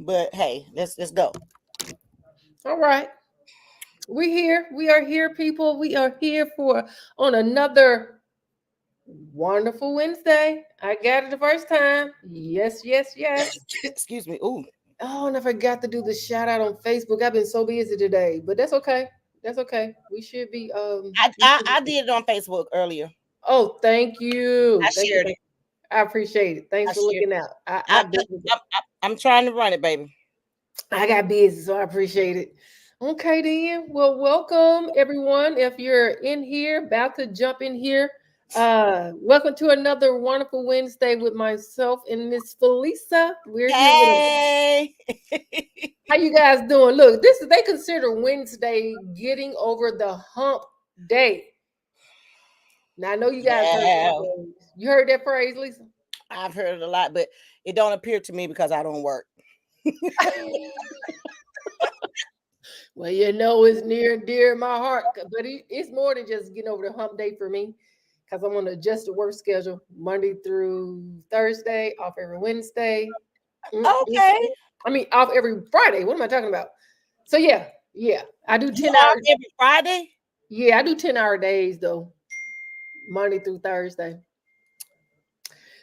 but hey, let's go. All right. We're here. We are here, people. We are here for on another wonderful Wednesday. I got it the first time. Yes, yes, yes. Excuse me. Ooh, Oh, and I forgot to do the shout out on Facebook. I've been so busy today, but that's okay. That's okay. We should be I, we I should I be. did it on Facebook earlier. Oh, thank I you. Thank you. shared it. Thank you. I appreciate it. Thanks I for shared. looking out. I, I've I, been I'm trying to run it, baby. I got busy, so I appreciate it. Okay, then. Well, welcome everyone. If you're in here, about to jump in here, welcome to another wonderful Wednesday with myself and Miss Felisa. We're here with a. Hey. How you guys doing? Look, this is they consider Wednesday getting over the hump day. Now I know you guys heard that Yeah, phrase. You heard that phrase, Lisa? I've heard it a lot, but it don't appear to me because I don't work. Well, you know it's near and dear in my heart, but it's more than just getting over the hump day for me, because I'm on an adjusted work schedule Monday through Thursday, off every Wednesday. Mm, mm, Okay, mm. I mean, off every Friday. What am I talking about? So yeah, I do you 10 hour. off every Friday? Yeah, I do 10-hour days though, Monday through Thursday.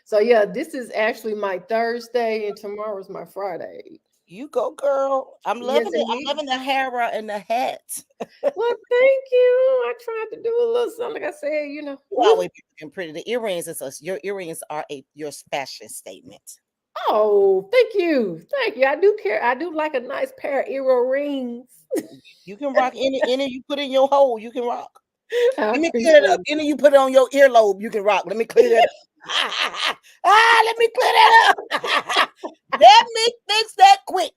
So yeah, this is actually my Thursday, and tomorrow's my Friday. You go, girl. I'm Yes, loving it. I'm indeed. loving the hair and the hat. Well, thank you. I tried to do a little something. Like I said, You always be looking pretty. The earrings is your earrings are your fashion statement. Oh, thank you. Thank you. I do care. I do like a nice pair of earrings. You can rock any you put in your hole. You can rock. I Let me appreciate clear it up. it. Any you put it on your earlobe. You can rock. Let me clear that up. Let me clear that up. Let me fix that quick.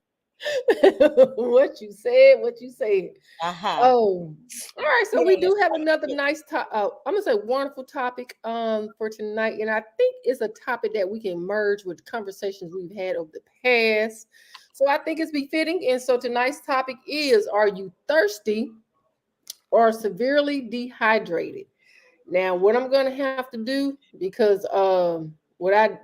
What you said, what you said. Uh-huh. Oh, all right. So Put we on this do have another quick. nice I'm gonna say wonderful topic for tonight, and I think it's a topic that we can merge with conversations we've had over the past. So I think it's befitting. And so tonight's topic is: Are you thirsty or severely dehydrated? Now, what I'm gonna have to do, because what I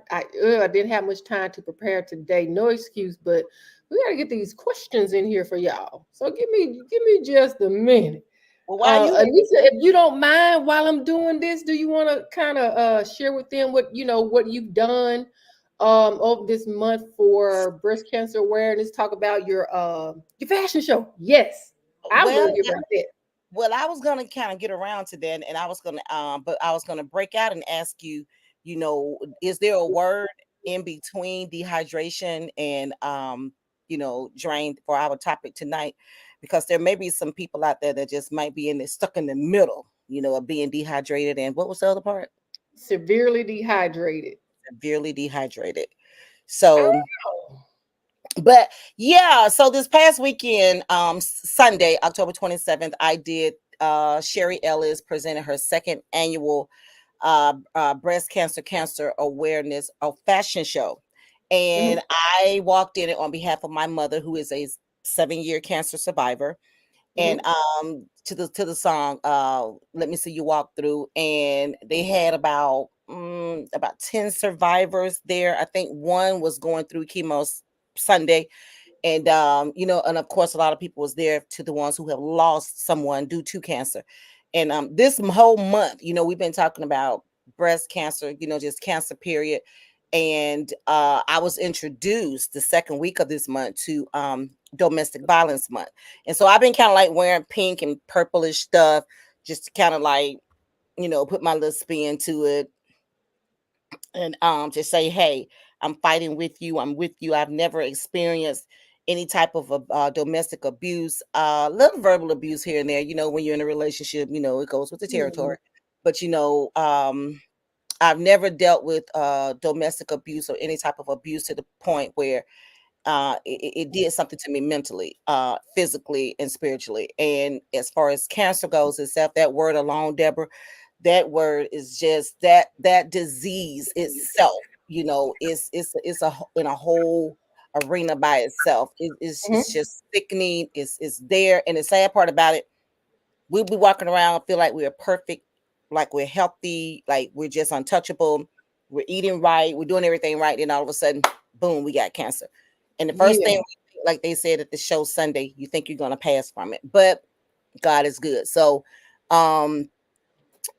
didn't have much time to prepare today. No excuse, but we gotta get these questions in here for y'all. So give me just a minute. Well, why you Anissa, if you don't mind, while I'm doing this, do you want to kind of share with them what you've done over this month for breast cancer awareness? Talk about your fashion show. Yes, I would love well to hear about that. well, I was gonna kind of get around to that, and I was gonna but I was gonna break out and ask you, is there a word in between dehydration and drain for our topic tonight? Because there may be some people out there that just might be stuck in the middle, of being dehydrated, and what was the other part? Severely dehydrated. Severely dehydrated. So Oh. but yeah, so this past weekend, Sunday, October 27th, I did Sherry Ellis presented her second annual breast cancer awareness fashion show. Mhm. And I walked in it on behalf of my mother, who is a 7-year cancer survivor. And Mhm. to the song, Let Me See You Walk Through. And they had about 10 survivors there. I think one was going through chemo Sunday, and and of course a lot of people was there to the ones who have lost someone due to cancer. And this whole month, we've been talking about breast cancer, just cancer period. And I was introduced the second week of this month to domestic violence month. And so I've been kind of like wearing pink and purplish stuff, just to kind of like, put my little spin to it, and to say, hey, I'm fighting with you. I'm with you. I've never experienced any type of domestic abuse, little verbal abuse here and there. When you're in a relationship, it goes with the Mhm. territory. But I've never dealt with domestic abuse or any type of abuse to the point where it did something to me mentally, physically, and spiritually. And as far as cancer goes itself, that word alone, Deborah, that word is just that disease itself, it's in a whole arena by itself. It's Mhm. just sickening. It's there. And the sad part about it, we'll be walking around, feel like we're perfect, like we're healthy, like we're just untouchable, we're eating right, we're doing everything right, and all of a sudden, boom, we got cancer. And the first Yeah. thing, like they said at the show Sunday, you think you're gonna pass from it, but God is good. So, um,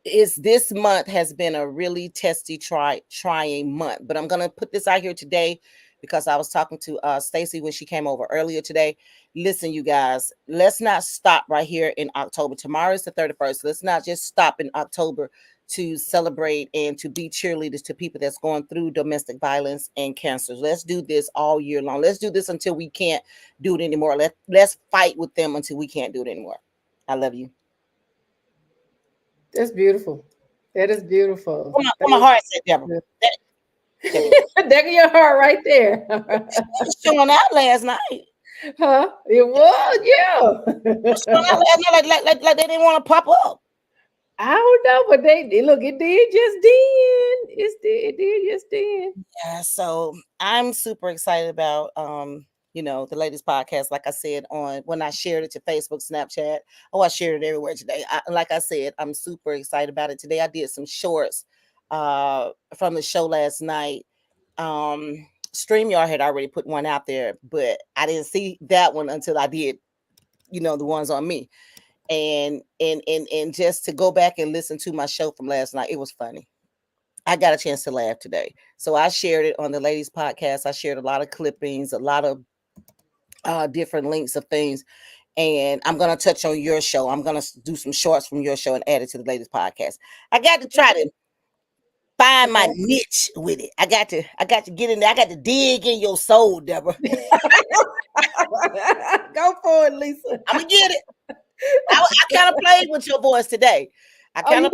is this month has been a really trying month, but I'm gonna put this out here today because I was talking to Stacy when she came over earlier today. Listen, you guys, let's not stop right here in October. Tomorrow is the 31st. Let's not just stop in October to celebrate and to be cheerleaders to people that's going through domestic violence and cancer. Let's do this all year long. Let's do this until we can't do it anymore. Let's fight with them until we can't do it anymore. I love you. That's beautiful. That is beautiful. Where my heart said, Deborah. That That, there we go. is Deck of your heart right there. It was showing out last night. Huh? It was, It was showing yeah. out last night like they didn't want to pop up. I don't know, but they look, it did just then. It did just then. Yeah, so I'm super excited about the ladies podcast. Like I said, on when I shared it to Facebook, Snapchat. Oh, I shared it everywhere today. Like I said, I'm super excited about it. Today I did some shorts from the show last night. StreamYard had already put one out there, but I didn't see that one until I did, the ones on me. And just to go back and listen to my show from last night, it was funny. I got a chance to laugh today. So I shared it on the ladies podcast. I shared a lot of clippings, a lot of different links of things. And I'm going to touch on your show. I'm going to do some shorts from your show and add it to the ladies podcast. I got to try to find my Okay. niche with it. I got to get in there. I got to dig in your soul, Deborah. Go for it, Lisa. I'm gonna get it. I kind of played with your voice today. I Oh, kind you of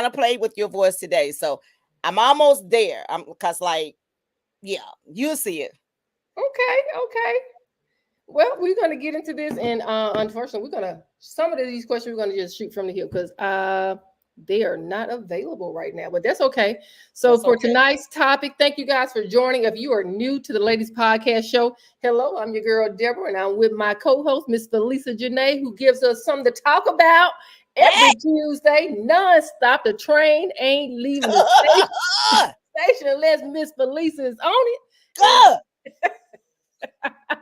did? played with your voice today. So I'm almost there. I'm because yeah, you'll see it. Okay, okay. Well, we're gonna get into this, and unfortunately, some of these questions we're gonna just shoot from the hip because they are not available right now, but that's okay. So That's for okay. tonight's topic, thank you guys for joining. If you are new to the Ladies Podcast Show, hello, I'm your girl Deborah, and I'm with my co-host Miss Felisa Janae, who gives us something to talk about Hey! every Tuesday, non-stop. The train ain't leaving the station unless Miss Felisa is on it. Good.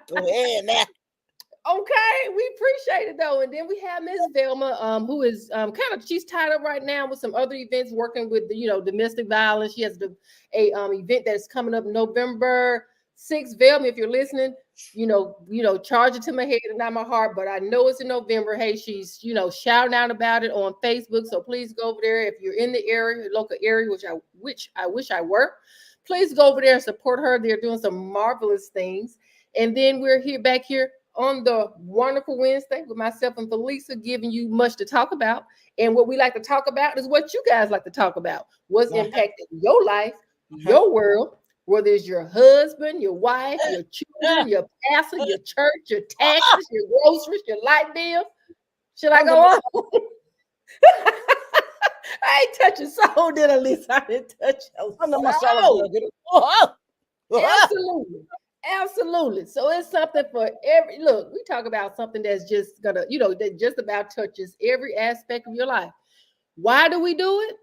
Go ahead now. Okay, we appreciate it though. And then we have Miss Velma, who is she's tied up right now with some other events, working with the domestic violence. She has a event that's coming up November 6th. Velma, if you're listening, charge it to my head and not my heart, but I know it's in November. Hey, she's shouting out about it on Facebook. So please go over there if you're in the area, local area, which I wish I were. Please go over there and support her. They're doing some marvelous things. And then we're back here on the wonderful Wednesday with myself and Felisa, giving you much to talk about. And what we like to talk about is what you guys like to talk about. What's impacting your life, your world, whether it's your husband, your wife, your children, your pastor, your church, your taxes, your groceries, your light bill. Should I go on? I ain't touching soul, did I, Lisa? I didn't touch your soul. Absolutely. Absolutely. So it's something for every look. We talk about something that's just gonna, that just about touches every aspect of your life. Why do we do it?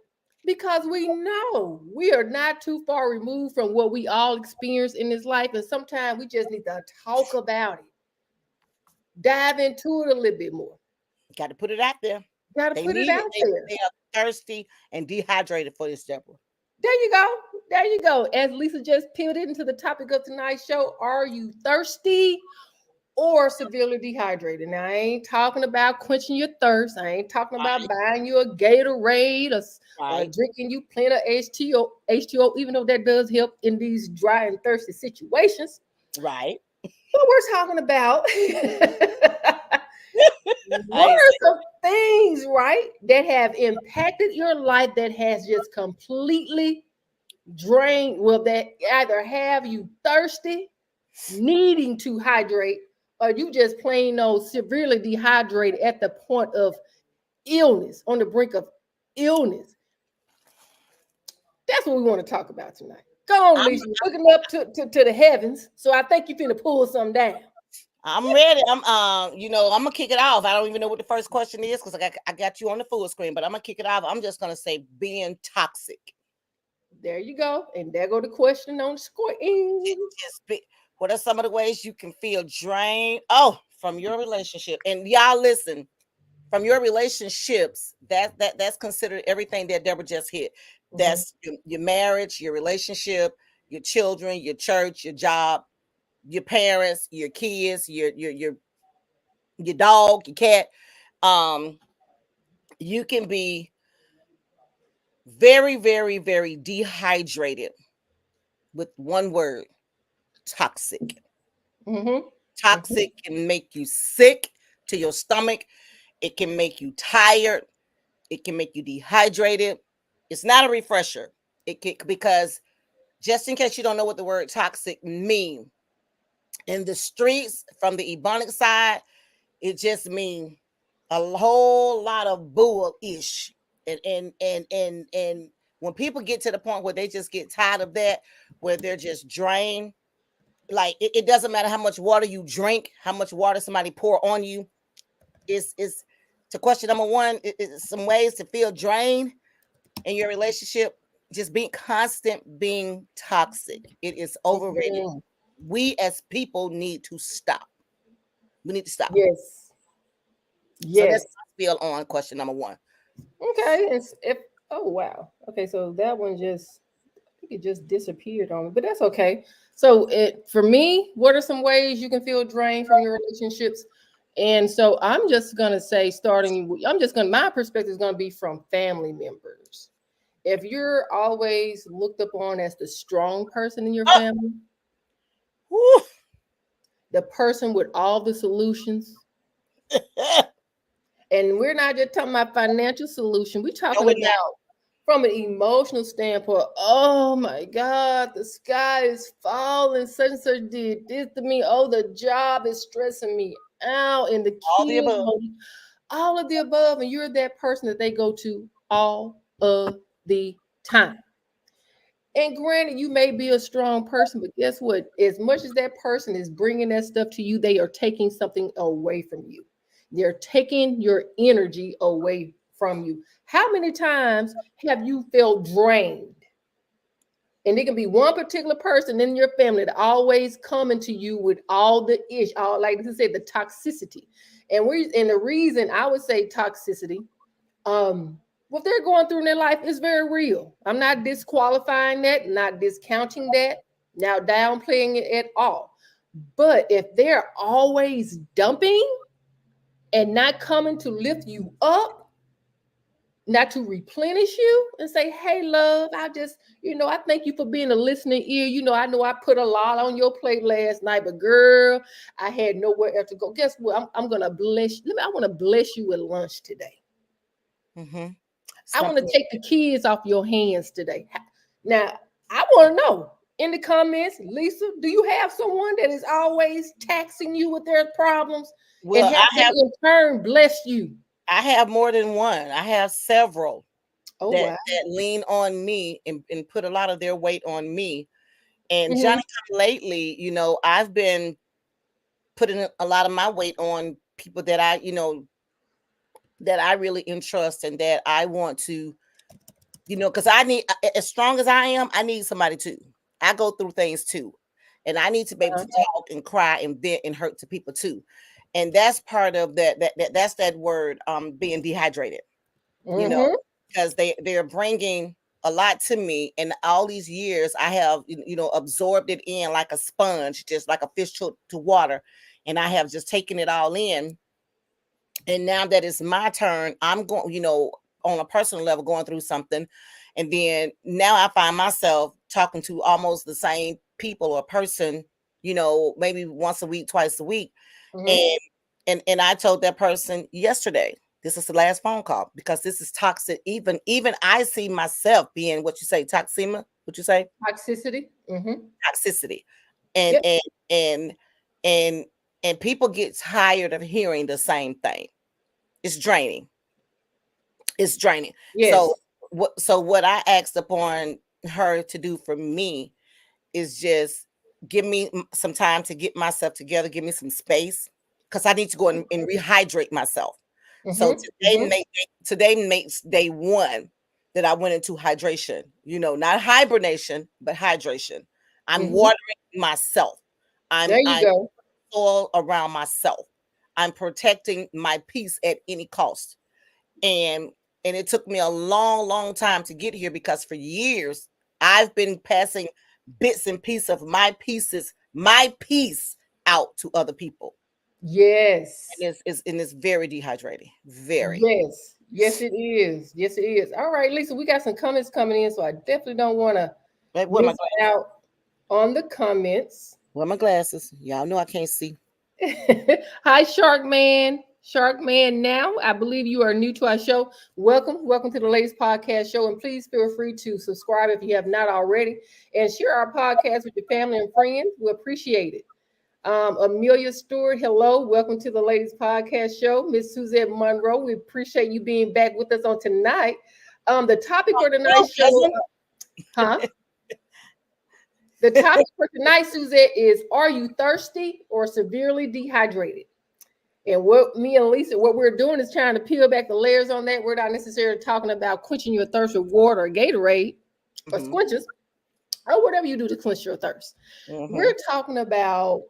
Because we know we are not too far removed from what we all experience in this life. And sometimes we just need to talk about it, dive into it a little bit more. Got to put it out there. Got to They put it need it. out there. They are thirsty and dehydrated for this, Deborah. There you go. There you go. As Lisa just pivoted into the topic of tonight's show, are you thirsty or severely dehydrated? Now, I ain't talking about quenching your thirst. I ain't talking about buying you a Gatorade or drinking you plenty of H2O, even though that does help in these dry and thirsty situations. Right. But we're talking about what are some things, right, that have impacted your life that has just completely drained, that either have you thirsty, needing to hydrate, or you just plain old severely dehydrated at the point of illness, on the brink of illness. That's what we want to talk about tonight. Go on, Lisa. You're looking up to the heavens, so I think you're finna pull some down. I'm ready. I'm gonna kick it off. I don't even know what the first question is because I got you on the full screen, but I'm gonna kick it off. I'm just gonna say being toxic. There you go. And there go the question on the screen. Just What are some of the ways you can feel drained? Oh, from your relationship. And y'all listen, from your relationships, that's considered everything that Deborah just hit. Mhm. That's your marriage, your relationship, your children, your church, your job, your parents, your kids, your dog, your cat. Um, you can be very, very, very dehydrated with one word: toxic. Mhm. Mhm. Toxic can make you sick to your stomach. It can make you tired. It can make you dehydrated. It's not a refresher. It can, because just in case you don't know what the word toxic mean, in the streets from the Ebonic side, it just means a whole lot of bull-ish. And when people get to the point where they just get tired of that, where they're just drained, like it doesn't matter how much water you drink, how much water somebody pour on you. Is to question number one, is some ways to feel drained in your relationship. Just being constant, being toxic. It is overrated. Mhm. We as people need to stop. We need to stop. Yes. So that's Yes. my feel on question number one. Okay. It's if oh wow. Okay, so that one just I think it just disappeared on me, but that's okay. So it for me, what are some ways you can feel drained from your relationships? And so I'm just gonna say, I'm just gonna my perspective is gonna be from family members. If you're always looked upon as the strong person in your Oh, family, whew. the person with all the solutions, and we're not just talking about financial solution, we're No, talking we're not. about from an emotional standpoint. Oh my God, the sky is falling. Such and such did this to me. Oh, the job is stressing me out, and the All the kids, above. all of the above. And you're that person that they go to all of the time. And granted, you may be a strong person, but guess what? As much as that person is bringing that stuff to you, they are taking something away from you. They're taking your energy away from you. How many times have you felt drained? And it can be one particular person in your family that always coming to you with all the ish, all like to say the toxicity. And the reason I would say toxicity, what they're going through in their life is very real. I'm not disqualifying that, not discounting that, now downplaying it at all. But if they're always dumping and not coming to lift you up, not to replenish you and say, hey, love, I thank you for being a listening ear. I know I put a lot on your plate last night, but girl, I had nowhere else to go. Guess what? I'm going to bless you. I want to bless you with lunch today. Mm-hmm. I want to Something. take the kids off your hands today. Now, I want to know in the comments, Lisa, do you have someone that is always taxing you with their problems and Well, have them in turn bless you? I have more than one. I have several Oh, that wow. lean on me and put a lot of their weight on me. And Hmm. Johnny come lately, I've been putting a lot of my weight on people that that I really entrust and that I want to, because I need, as strong as I am, I need somebody too. I go through things too. And I need to be able to talk and cry and vent and hurt to people too. And that's part of that's that word, being dehydrated, you know, Hmm. because they're bringing a lot to me, and all these years I have absorbed it in like a sponge, just like a fish to water, and I have just taken it all in. And now that it's my turn, I'm going, on a personal level, going through something. And then now I find myself talking to almost the same people or person, maybe once a week, twice a week. Hmm. And I told that person yesterday, this is the last phone call, because this is toxic. Even I see myself being, what you say, toxema, what you say, Toxicity. Hmm. toxicity. And Yep. and and and people get tired of hearing the same thing. It's draining. It's draining. Yes. So what I asked upon her to do for me is just give me some time to get myself together, give me some space, because I need to go and rehydrate myself. So Hmm. Hmm. today makes day one that I went into hydration. Not hibernation, but hydration. I'm Hmm. watering myself. There you I'm go. all around myself. I'm protecting my peace at any cost. And it took me a long, long time to get here because for years I've been passing bits and pieces of my peace out to other people. Yes. And it's very dehydrating. Very. Yes. Yes, it is. Yes, it is. All right, Lisa, we got some comments coming in, so I definitely don't want to Wait, where my miss glasses? out on the comments. Where my glasses? Y'all know I can't see. Hi, Shark Man. Shark Man now. I believe you are new to our show. Welcome. Welcome to the latest podcast show. And please feel free to subscribe if you have not already and share our podcast with your family and friends. We appreciate it. Amelia Stewart, hello. Welcome to the ladies podcast show. Miss Suzette Monroe, we appreciate you being back with us on tonight. The topic for No, tonight's show, cousin. huh? The topic for tonight, Suzette, is are you thirsty or severely dehydrated? And what me and Lisa, what we're doing is trying to peel back the layers on that. We're not necessarily talking about quenching your thirst with water or Gatorade or Hmm. squinches or whatever you do to quench your thirst. Hmm. We're talking about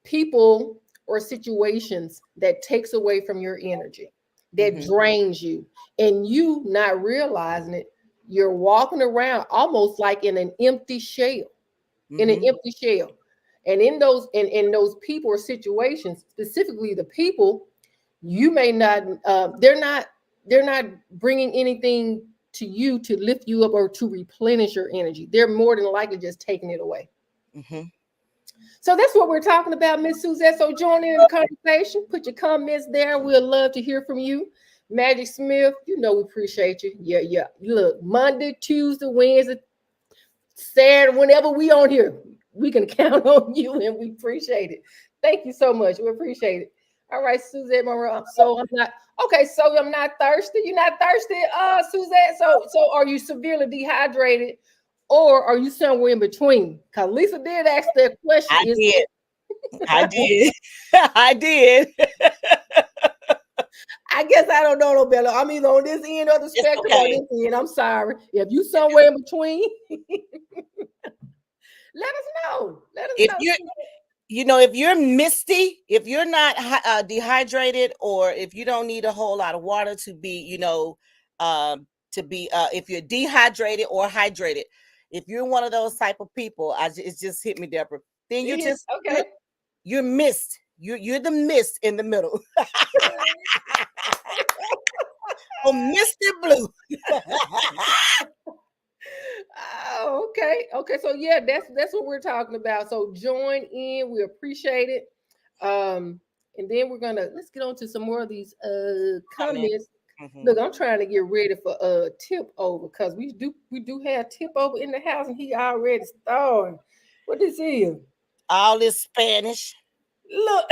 people or situations that takes away from your energy, that Hmm. drains you, and you not realizing it, you're walking around almost like in an empty shell, in an Hmm. empty shell. And in those people or situations, specifically the people, you may not they're not bringing anything to you to lift you up or to replenish your energy. They're more than likely just taking it away. Hmm. So that's what we're talking about, Miss Suzette. So join in the conversation. Put your comments there. We'd love to hear from you. Magic Smith, you know we appreciate you. Yeah, yeah. Look, Monday, Tuesday, Wednesday, Saturday, whenever we on here, we can count on you and we appreciate it. Thank you so much. We appreciate it. All right, Suzette Monroe. So I'm not okay. So I'm not thirsty. You're not thirsty, Suzette. So are you severely dehydrated, or are you somewhere in between? Because Lisa did ask that question. I Is did. I did. I did. I guess I don't know no better. I'm either on this end of the It's spectrum or okay. this end. I'm sorry. If you somewhere in between, let us know. Let us If know. you're, if you're misty, if you're not dehydrated, or if you don't need a whole lot of water to be, if you're dehydrated or hydrated, if you're one of those type of people, it's just hit me, Deborah. Then It is okay. you're mist. You're the mist in the middle. Oh, Misty Blue. Oh, okay. Okay. So yeah, that's what we're talking about. So join in. We appreciate it. And then we're gonna let's get on to some more of these Comment. comments. Hmm. Look, I'm trying to get ready for tip over because we do have tip over in the house and he already started. What this is? All this Spanish. Look.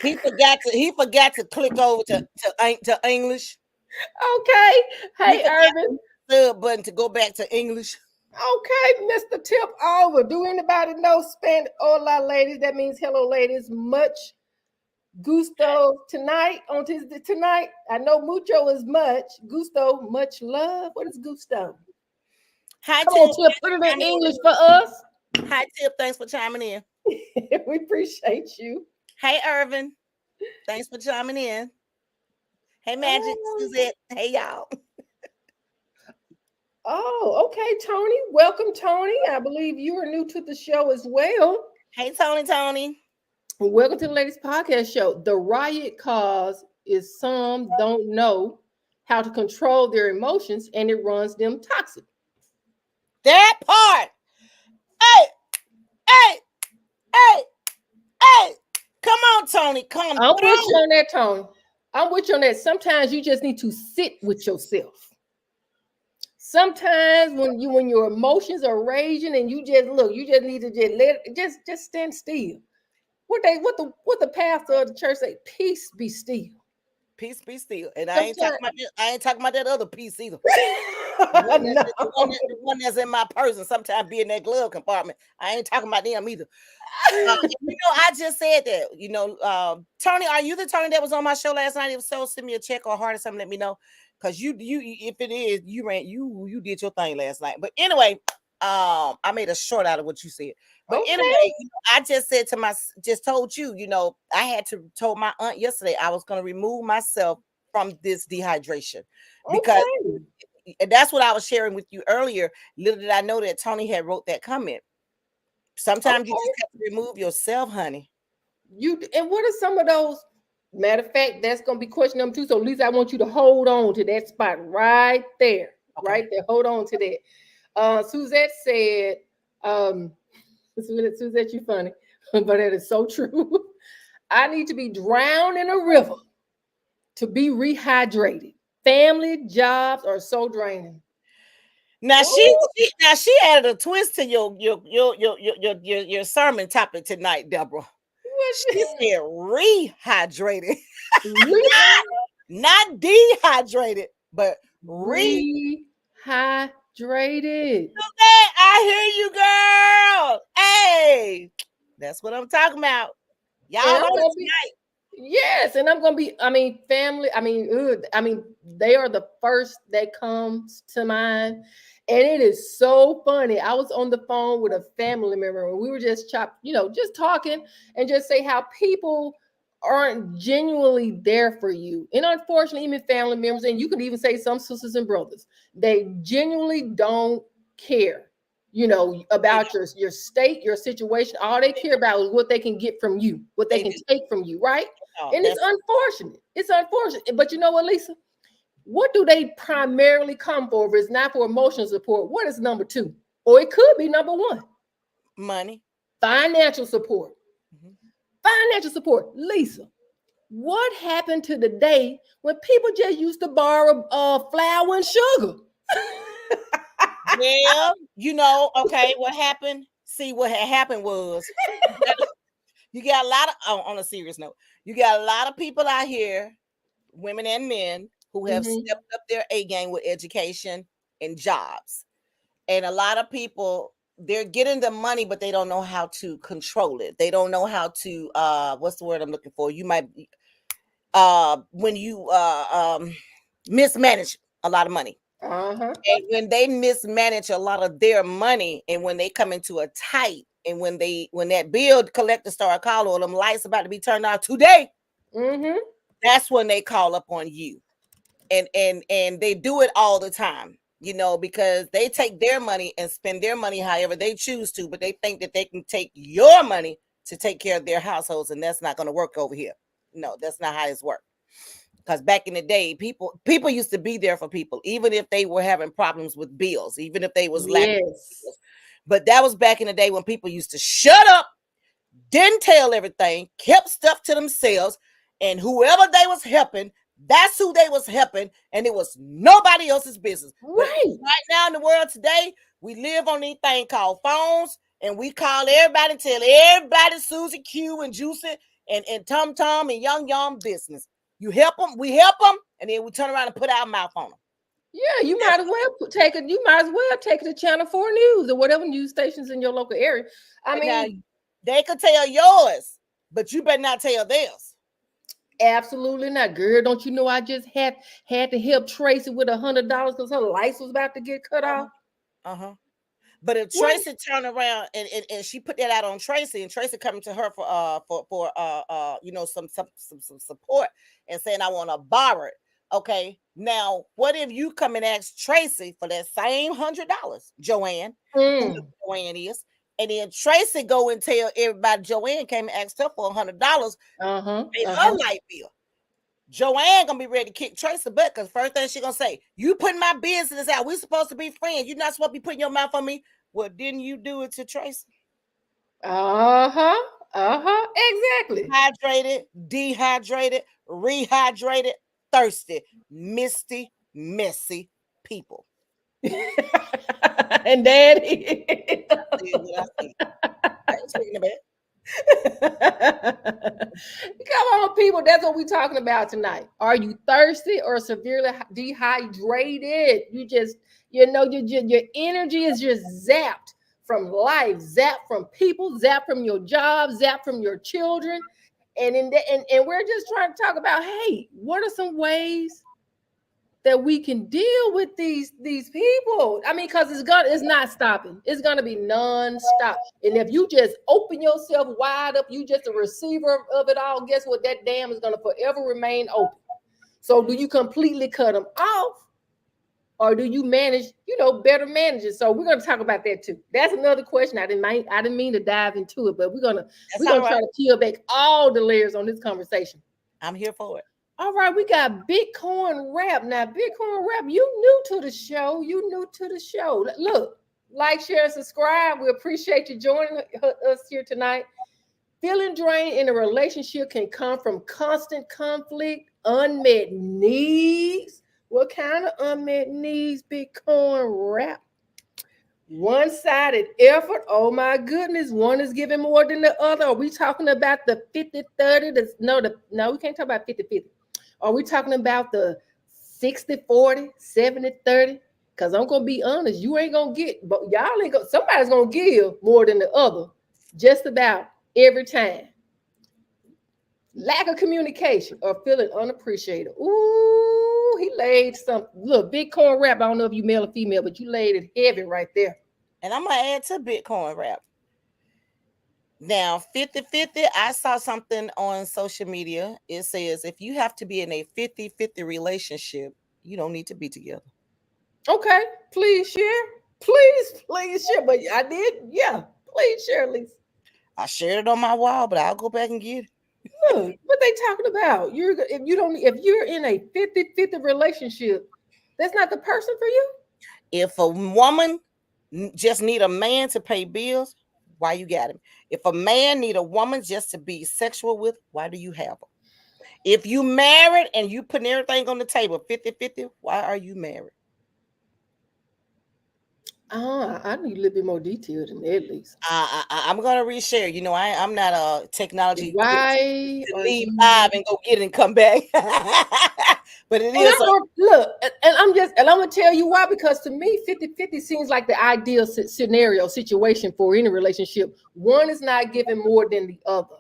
He forgot to click over to English. Okay. He Hey, forgot Irvin. the sub button to go back to English. Okay, Mr. Tip over. Do anybody know Spanish? Hola, ladies. That means hello, ladies. Much gusto tonight. Tonight. I know mucho is much. Gusto, much love. What is gusto? Hi Come on, Tip, Tip. thanks Put for it in chiming English for us. in. Hi Tip, thanks for chiming in. We appreciate you. Hey Irvin, thanks for chiming in. Hey Magic, Um, Suzette, hey y'all. oh, okay, Tony. Welcome, Tony. I believe you are new to the show as well. Hey Tony. Welcome to the latest podcast show. The riot cause is some don't know how to control their emotions and it runs them toxic. That part. Hey, hey, hey, hey. Come on, Tony, come I'm with you through. on that, Tony. I'm with you on that. Sometimes you just need to sit with yourself. Sometimes when your emotions are raging and you just need to just stand still. What the pastor of the church say? Peace be still. Peace be still. And Sometimes I ain't talking about that other piece either. The one that no. the one that's in my purse and sometimes be in that glove compartment. I ain't talking about them either. I just said that. Tony, are you the Tony that was on my show last night? If so, send me a check or heart or something. Let me know, because if it is, you did your thing last night. But anyway, I made a short out of what you said. But anyway, Okay. I just said to just told you, I had to told my aunt yesterday I was going to remove myself from this dehydration because Okay. and that's what I was sharing with you earlier. Little did I know that Tony had wrote that comment. Sometimes you just Okay. have to remove yourself, honey. And what are some of those? Matter of fact, that's gonna be question number two. So Lisa, I want you to hold on to that spot right there. Okay. Right there. Hold on to that. Suzette said, um, Suzette, you funny, but that is so true. I need to be drowned in a river to be rehydrated. Family jobs are so draining. Now Ooh, she added a twist to your sermon topic tonight, Deborah. She what? said rehydrated, Re- not dehydrated, but re. rehydrated. I hear you, girl. Hey, that's what I'm talking about. Y'all And I'm heard it gonna be tonight. Yes, and I'm gonna be. I mean, family. I mean, they are the first that comes to mind, and it is so funny. I was on the phone with a family member, and we were just just talking, and just say how people aren't genuinely there for you, and unfortunately, even family members, and you could even say some sisters and brothers, they genuinely don't care. They About don't. your state, your situation. All they care about is what they can get from you, what they They can do. take from you, right? Oh, And it's that's unfortunate. It's unfortunate. But you know what, Lisa? What do they primarily come for if it's not for emotional support? What is number two? Or it could be number one, money. financial support. Mhm. Financial support. Lisa, what happened to the day when people just used to borrow flour and sugar? Well, okay, what happened? See, what had happened was you got a lot of on a serious note, you got a lot of people out here, women and men, who have Hmm. stepped up their A game with education and jobs. And a lot of people, they're getting the money, but they don't know how to control it. They don't know how to what's the word I'm looking for? You might when you mismanage a lot of money. Uh-huh. And when they mismanage a lot of their money, and when they come into a tight, and when that bill collector start calling, or them lights about to be turned off today, Hmm. that's when they call up on you. And they do it all the time, because they take their money and spend their money however they choose to, but they think that they can take your money to take care of their households, and that's not going to work over here. No, that's not how it's worked. Because back in the day, people used to be there for people, even if they were having problems with bills, even if they was lacking Yes. bills. But that was back in the day when people used to shut up, didn't tell everything, kept stuff to themselves, and whoever they was helping, that's who they was helping, and it was nobody else's business. But Right. right now in the world today, we live on these things called phones, and we call everybody, tell everybody Susie Q and Juicy and Tom Tom and Young Young business. You help them, we help them, and then we turn around and put our mouth on them. Yeah, you That's might as well take it. You might as well take it to Channel 4 News or whatever news stations in your local area. I right now. mean, They could tell yours, but you better not tell theirs. absolutely not, girl. Don't you know I just had to help Tracy with $100 because her lights was about to get cut off? Uh huh. But if What? Tracy turned around and she put that out on Tracy, and Tracy coming to her for some support, and saying I want to borrow it. Okay, now what if you come and ask Tracy for that same $100, Joanne, who Mm. Joanne is, and then Tracy go and tell everybody Joanne came and asked her for $100, Uh-huh. paid her Uh-huh. light bill. Joanne gonna be ready to kick Tracy butt, because first thing she gonna say, you putting my business out. We supposed to be friends. You're not supposed to be putting your mouth on me. Well, didn't you do it to Tracy? Uh-huh. Uh-huh. Exactly. Hydrated, dehydrated, rehydrated, thirsty, misty, messy people. And daddy. I said what I said. I ain't taking it back. Come on, people. That's what we're talking about tonight. Are you thirsty or severely dehydrated? Your energy is just zapped from life, zapped from people, zapped from your job, zapped from your children. And we're just trying to talk about, hey, what are some ways that we can deal with these people. I mean, because it's not stopping. It's gonna be non-stop. And if you just open yourself wide up, you just a receiver of it all. Guess what? That dam is gonna forever remain open. So do you completely cut them off, or do you manage, better manage it? So we're gonna talk about that too. That's another question. I didn't mean to dive into it, but we're gonna That's we're all gonna try right. to peel back all the layers on this conversation. I'm here for it. All right, we got Bitcoin Rap. Now, Bitcoin Rap, you new to the show. You new to the show. Look, like, share, and subscribe. We appreciate you joining us here tonight. Feeling drained in a relationship can come from constant conflict, unmet needs. What kind of unmet needs, Bitcoin Rap? One-sided effort. Oh my goodness, one is giving more than the other. Are we talking about the 50-30? No, we can't talk about 50-50. Are we talking about the 60-40, 70-30? Because I'm gonna be honest, you ain't gonna get, but y'all ain't gonna, somebody's gonna give more than the other just about every time. Lack of communication or feeling unappreciated. Ooh, he laid some, look, Bitcoin Rap. I don't know if you male or female, but you laid it heavy right there. And I'm gonna add to Bitcoin Rap. Now, 50-50, I saw something on social media. It says if you have to be in a 50-50 relationship, you don't need to be together. Okay, please share. Please share. But I did, yeah. Please share, Lisa. I shared it on my wall, but I'll go back and get it. Look, what they talking about? If you're in a 50-50 relationship, that's not the person for you. If a woman just need a man to pay bills, why you got him? If a man need a woman just to be sexual with, why do you have her? If you married and you putting everything on the table 50-50, why are you married? I need a little bit more detail than that, Lisa. I'm gonna reshare. I'm not a technology Why to are leave you? live and go get it and come back. But it And is I'm gonna look, and I'm gonna tell you why, because to me, 50-50 seems like the ideal scenario situation for any relationship. One is not giving more than the other,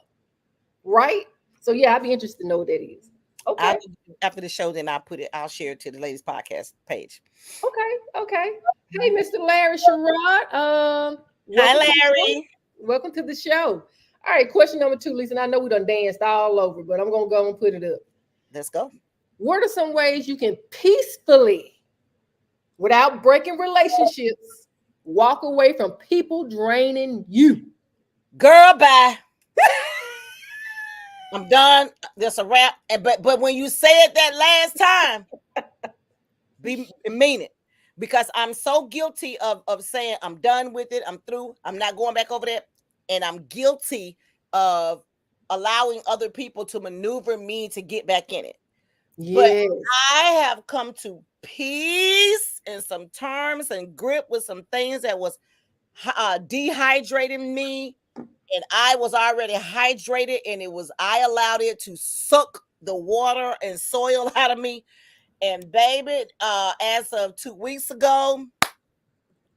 right? So yeah, I'd be interested to know what that is. Okay, after the show, then I'll share it to the ladies podcast page. okay. Hey, Mr. Larry Sherrod, Hi, welcome to the show. Larry. Welcome to the show. All right, question number 2, Lisa. And I know we done danced all over, but I'm gonna go and put it up. Let's go. What are some ways you can peacefully, without breaking relationships, walk away from people draining you? Girl, bye. I'm done. That's a wrap. But when you say it that last time, mean it. Because I'm so guilty of saying I'm done with it. I'm through. I'm not going back over there. And I'm guilty of allowing other people to maneuver me to get back in it. But Yes. I have come to peace in some terms and grip with some things that was dehydrating me, and I was already hydrated, and I allowed it to suck the water and soil out of me. And baby, as of 2 weeks ago,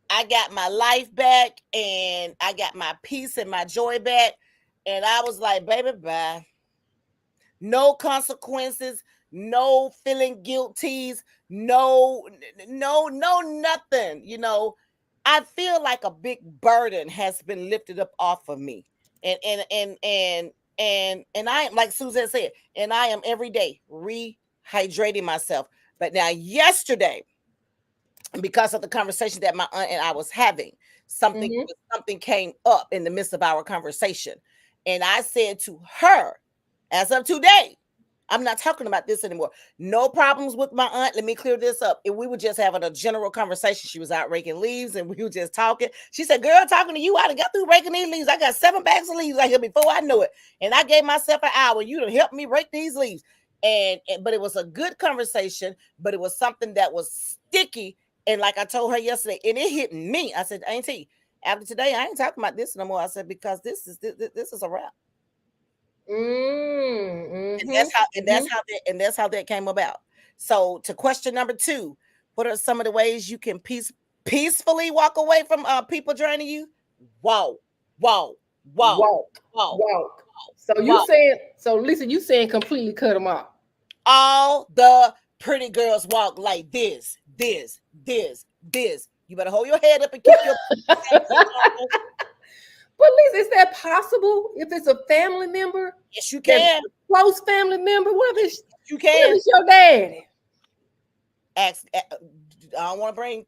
I got my life back, and I got my peace and my joy back. And I was like, baby, bye. No consequences, no feeling guilties, no, nothing. I feel like a big burden has been lifted up off of me. And I am, like Suzette said, and I am every day rehydrating myself. But now yesterday, because of the conversation that my aunt and I was having, something Mm-hmm. something came up in the midst of our conversation. And I said to her, as of today, I'm not talking about this anymore. No problems with my aunt. Let me clear this up. If we were just having a general conversation, she was out raking leaves and we were just talking. She said, girl, talking to you, I done got through raking these leaves. I got 7 bags of leaves out here before I know it. And I gave myself an hour. You done helped me rake these leaves. But it was a good conversation, but it was something that was sticky. And like I told her yesterday, and it hit me. I said, Auntie, after today, I ain't talking about this no more. I said, because this is a wrap. And Mm-hmm. that's how and Mm-hmm. that's how that came about. So to question number 2, what are some of the ways you can peacefully walk away from people draining you? Whoa, whoa, whoa, Walk, whoa, walk. So you whoa. saying, so Lisa, you saying completely cut them off? All the Pretty girls walk like this. You better hold your head up and keep your But Lisa, is that possible if it's a family member? yes, you That can. close family member? You What if can. it's your daddy? Ask. I don't want to bring.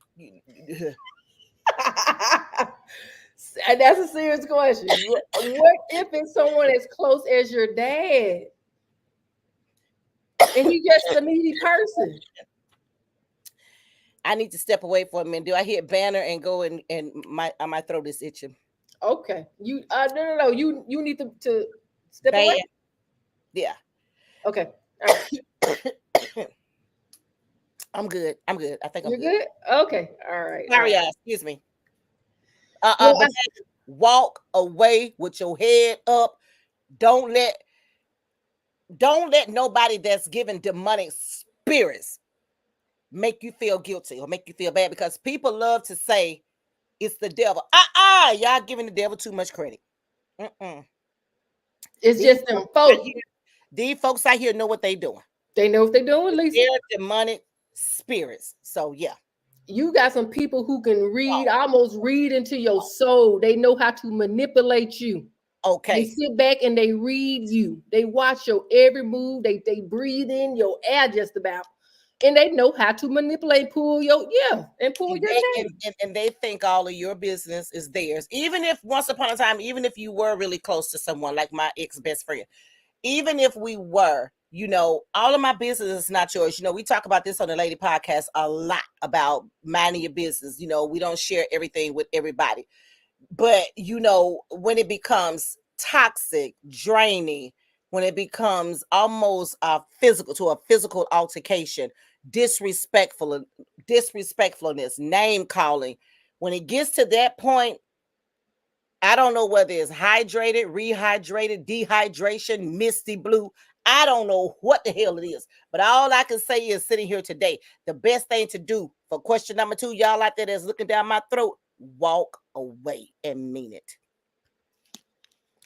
And that's a serious question. What if it's someone as close as your dad and he's just a needy person? I need to step away for a minute. Do I hit banner and go and my throat is itching? Okay. You no. You need to step away. Ban. Yeah. Okay. All right. I'm good. I'm good. I think I'm You're good. good? Okay. All right. All Sorry, right. y'all. Excuse me. Well, But walk away with your head up. Don't let don't let nobody that's giving demonic spirits make you feel guilty or make you feel bad because people love to say it's the devil. Y'all giving the devil too much credit. Mm-mm. it's These just them folks out folk. here, these folks out here know what they doing. They know what they're doing, Lisa. They're demonic spirits. So yeah. You got some people who can read, almost read into your soul. They know how to manipulate you. They Okay. sit back and they read you. They watch your every move. They breathe in your air just about. And they know how to manipulate, pull your, yeah, and pull And your they chain. and they think all of your business is theirs. Even if once upon a time, even if you were really close to someone like my ex best friend, even if we were, all of my business is not yours. We talk about this on the Lady Podcast a lot about minding your business. We don't share everything with everybody. But, when it becomes toxic, draining, when it becomes almost physical to a physical altercation, disrespectful, disrespectfulness, name calling, when it gets to that point, I don't know whether it's hydrated, rehydrated, dehydration, misty blue. I don't know what the hell it is. But all I can say is sitting here today, the best thing to do for question number 2, y'all out there that's looking down my throat, walk away and mean it.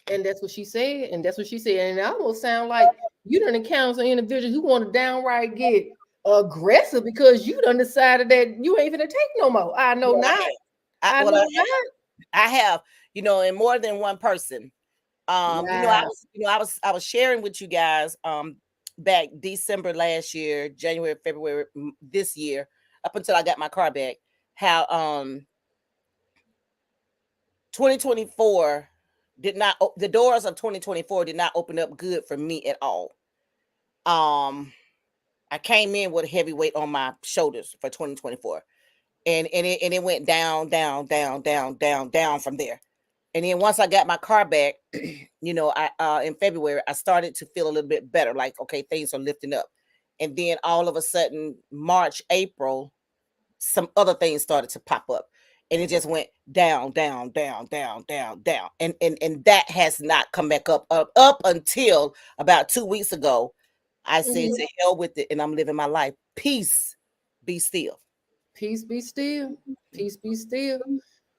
And that's what she said. And that's what she said. And it almost sound like you done encounter some individuals who want to downright get aggressive because you done decided that you ain't gonna take no more. I know Well, I not. have. I, I well, I know have. not. I have, and more than one person. Wow. I was sharing with you guys back December last year, January, February this year, up until I got my car back, how 2024 did not the doors of 2024 did not open up good for me at all. I came in with a heavy weight on my shoulders for 2024. And it went down, down, down, down, down, down from there. And then once I got my car back, I in February I started to feel a little bit better. Like, okay, things are lifting up. And then all of a sudden, March, April, some other things started to pop up. And it just went down, down, down, down, down, down. And that has not come back up until about 2 weeks ago. I said Mhm. to hell with it, and I'm living my life. Peace, be still. Peace be still. Peace be still.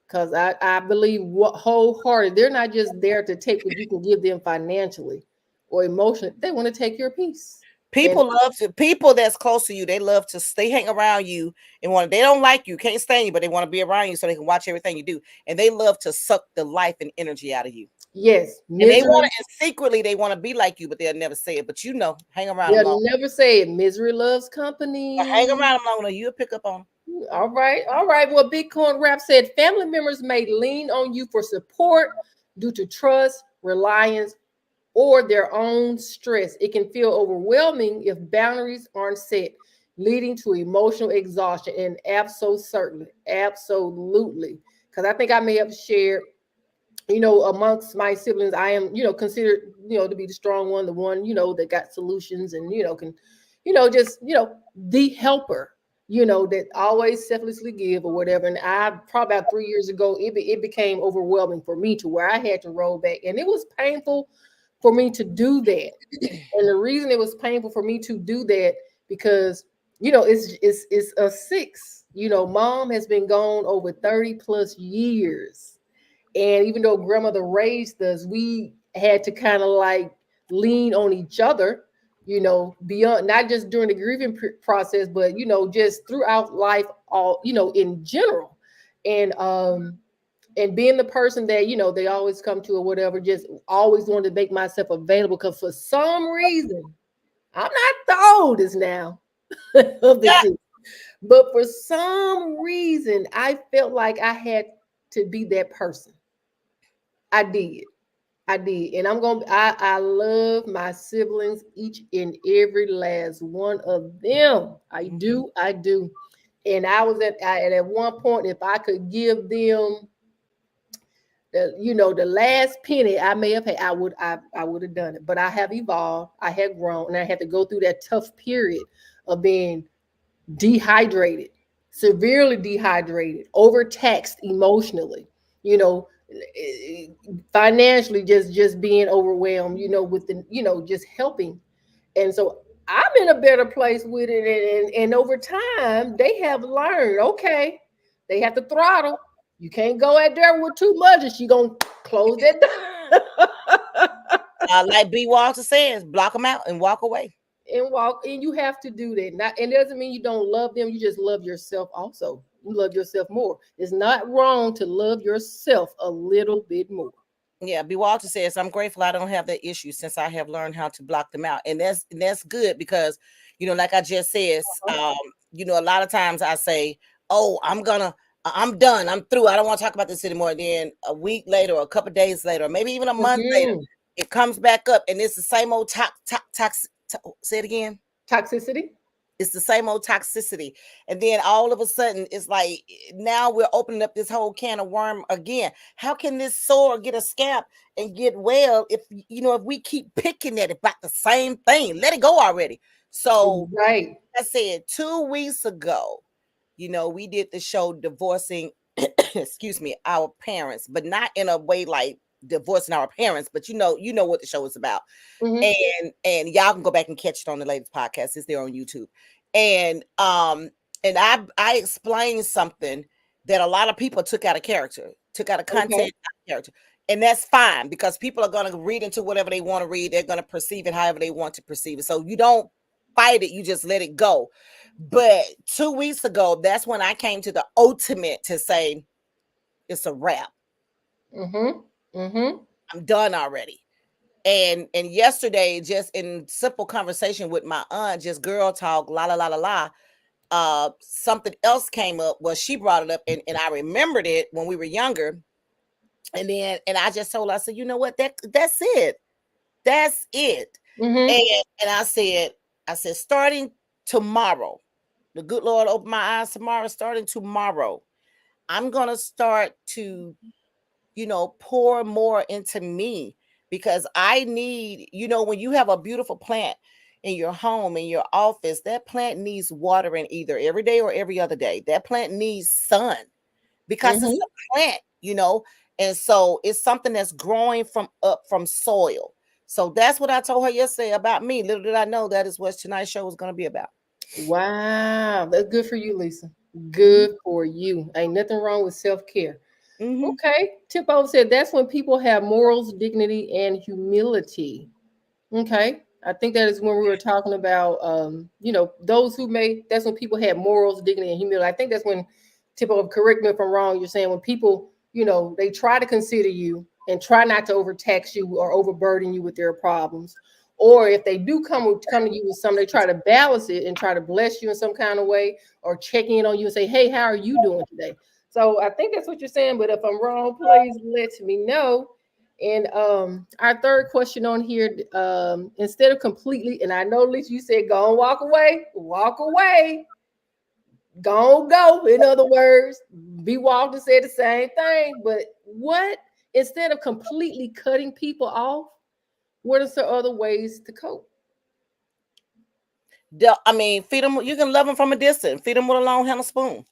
Because I believe wholehearted, they're not just there to take what you can give them financially or emotionally. They want to take your peace. And People that's close to you, they love to stay hang around you and they don't like you, can't stand you, but they want to be around you so they can watch everything you do. And they love to suck the life and energy out of you. yes, And they want misery. to, and secretly they want to be like you, but they'll never say it. But hang around them long. They'll never say it. Misery loves Hang company. around them long enough, you'll pick up on them. All right, all right. Well, Bitcoin Rap said family members may lean on you for support due to trust, reliance, or their own stress. It can feel overwhelming if boundaries aren't set, leading to emotional exhaustion. And absolutely. Because I think I may have shared, amongst my siblings, I am, considered, to be the strong one, the one, that got solutions and, can, just, the helper, that always selflessly give or whatever. And I probably about 3 years ago, it became overwhelming for me to where I had to roll back. And it was painful for me to do that. And the reason it was painful for me to do that, because, it's a six, mom has been gone over 30 plus years. And even though grandmother raised us, we had to kind of like lean on each other beyond, not just during the grieving process, but just throughout life, all in general. And being the person that they always come to or whatever, just always wanted to make myself available, because for some reason I'm not the oldest now of the Yeah. two, but for some reason I felt like I had to be that person. I did. I did. And I love my siblings, each and every last one of them. I Mhm. do. I do. And I was at one point, if I could give them the last penny I may have had, I would have done it. But I have evolved, I had grown, and I had to go through that tough period of being dehydrated, severely dehydrated, overtaxed emotionally, you know, financially, just being overwhelmed, with the, just helping. And so I'm in a better place with it. And over time, they have learned, okay, they have to throttle. You can't go out there with too much, and she gonna close that door. Like B. Walter says, block them out and walk away. And walk. And you have to do that. Not, and it doesn't mean you don't love them, you just love yourself also. You love yourself more. It's not wrong to love yourself a little bit more. Yeah, B. Walter says, I'm grateful I don't have that issue since I have learned how to block them out. And that's good because, like I just said, Uh-huh. a lot of times I say, oh, I'm done. I'm through. I don't want to talk about this anymore. Then a week later, or a couple of days later, or maybe even a month later, Mhm. it comes back up and it's the same old say it again. Toxicity. It's the same old toxicity. And then all of a sudden, it's like now we're opening up this whole can of worm again. How can this sore get a scab and get well if we keep picking at it about the same thing? Let it go already. So Right. I said 2 weeks ago, we did the show divorcing, excuse me, our parents, but not in a way like divorcing our parents, but you know what the show is about. Hmm. And y'all can go back and catch it on the latest podcast. It's there on YouTube. And I explained something that a lot of people took out of character, took out of Okay. content, out of character. And that's fine because people are going to read into whatever they want to read. They're going to perceive it however they want to perceive it. So you don't fight it, you just let it go. But 2 weeks ago, that's when I came to the ultimate to say it's a wrap. Mm-hmm. Mm-hmm. I'm done already. And yesterday, just in simple conversation with my aunt, just girl talk, la la la la la, something else came up. Well, she brought it up, and I remembered it when we were younger. And I just told her, I said, you know what, that's it. That's it. Mm-hmm. And I said, starting tomorrow, the good Lord opened my eyes tomorrow, starting tomorrow, I'm gonna start to pour more into me because I need, when you have a beautiful plant in your home, in your office, that plant needs watering either every day or every other day. That plant needs sun because it's Mm-hmm. a plant. And so it's something that's growing from up from soil. So that's what I told her yesterday about me. Little did I know that is what tonight's show was going to be about. Wow. That's good for you, Lisa. Hmm. Good for you. Ain't nothing wrong with self-care. Hmm. Okay. Tip over said that's when people have morals, dignity, and humility. Okay. I think that is when we were talking about, those who may, that's when people have morals, dignity, and humility. I think that's when, tip over, correct me if I'm wrong, you're saying when people, they try to consider you and try not to overtax you or overburden you with their problems. Or if they do come to you with something, they try to balance it and try to bless you in some kind of way or check in on you and say, hey, how are you doing today? So I think that's what you're saying. But if I'm wrong, please let me know. And our third question on here, instead of completely, and I know, Lisa, you said go and walk away, go and go. In other words, B. Walter said the same thing. But what, instead of completely cutting people off, what are some other ways to cope? I mean, feed them. You can love them from a distance. Feed them with a long handle spoon.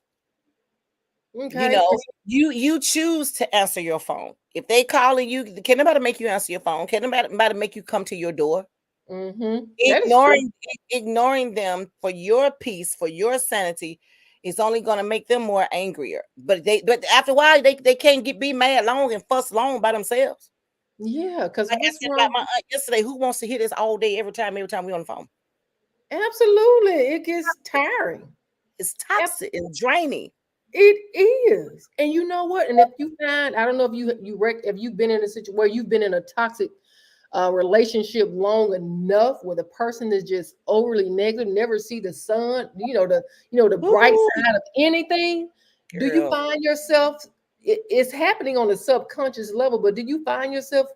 You Okay. know, you choose to answer your phone. If they calling you, can nobody make you answer your phone? Can nobody make you come to your door? Mm-hmm. That is true. Ignoring them for your peace, for your sanity, is only going to make them more angrier. But after a while, they can't be mad long and fuss long by themselves. Yeah, because I what's asked about wrong? my aunt yesterday, who wants to hear this all day, every time we on the phone? Absolutely, it gets tiring. It's toxic and draining. It is. And you know what? And if you find, I don't know if if you've been in a situation where you've been in a toxic relationship long enough where the person is just overly negative, never see the sun, the bright Ooh, side of anything. Do you girl. find yourself it's happening on a subconscious level, but do you find yourself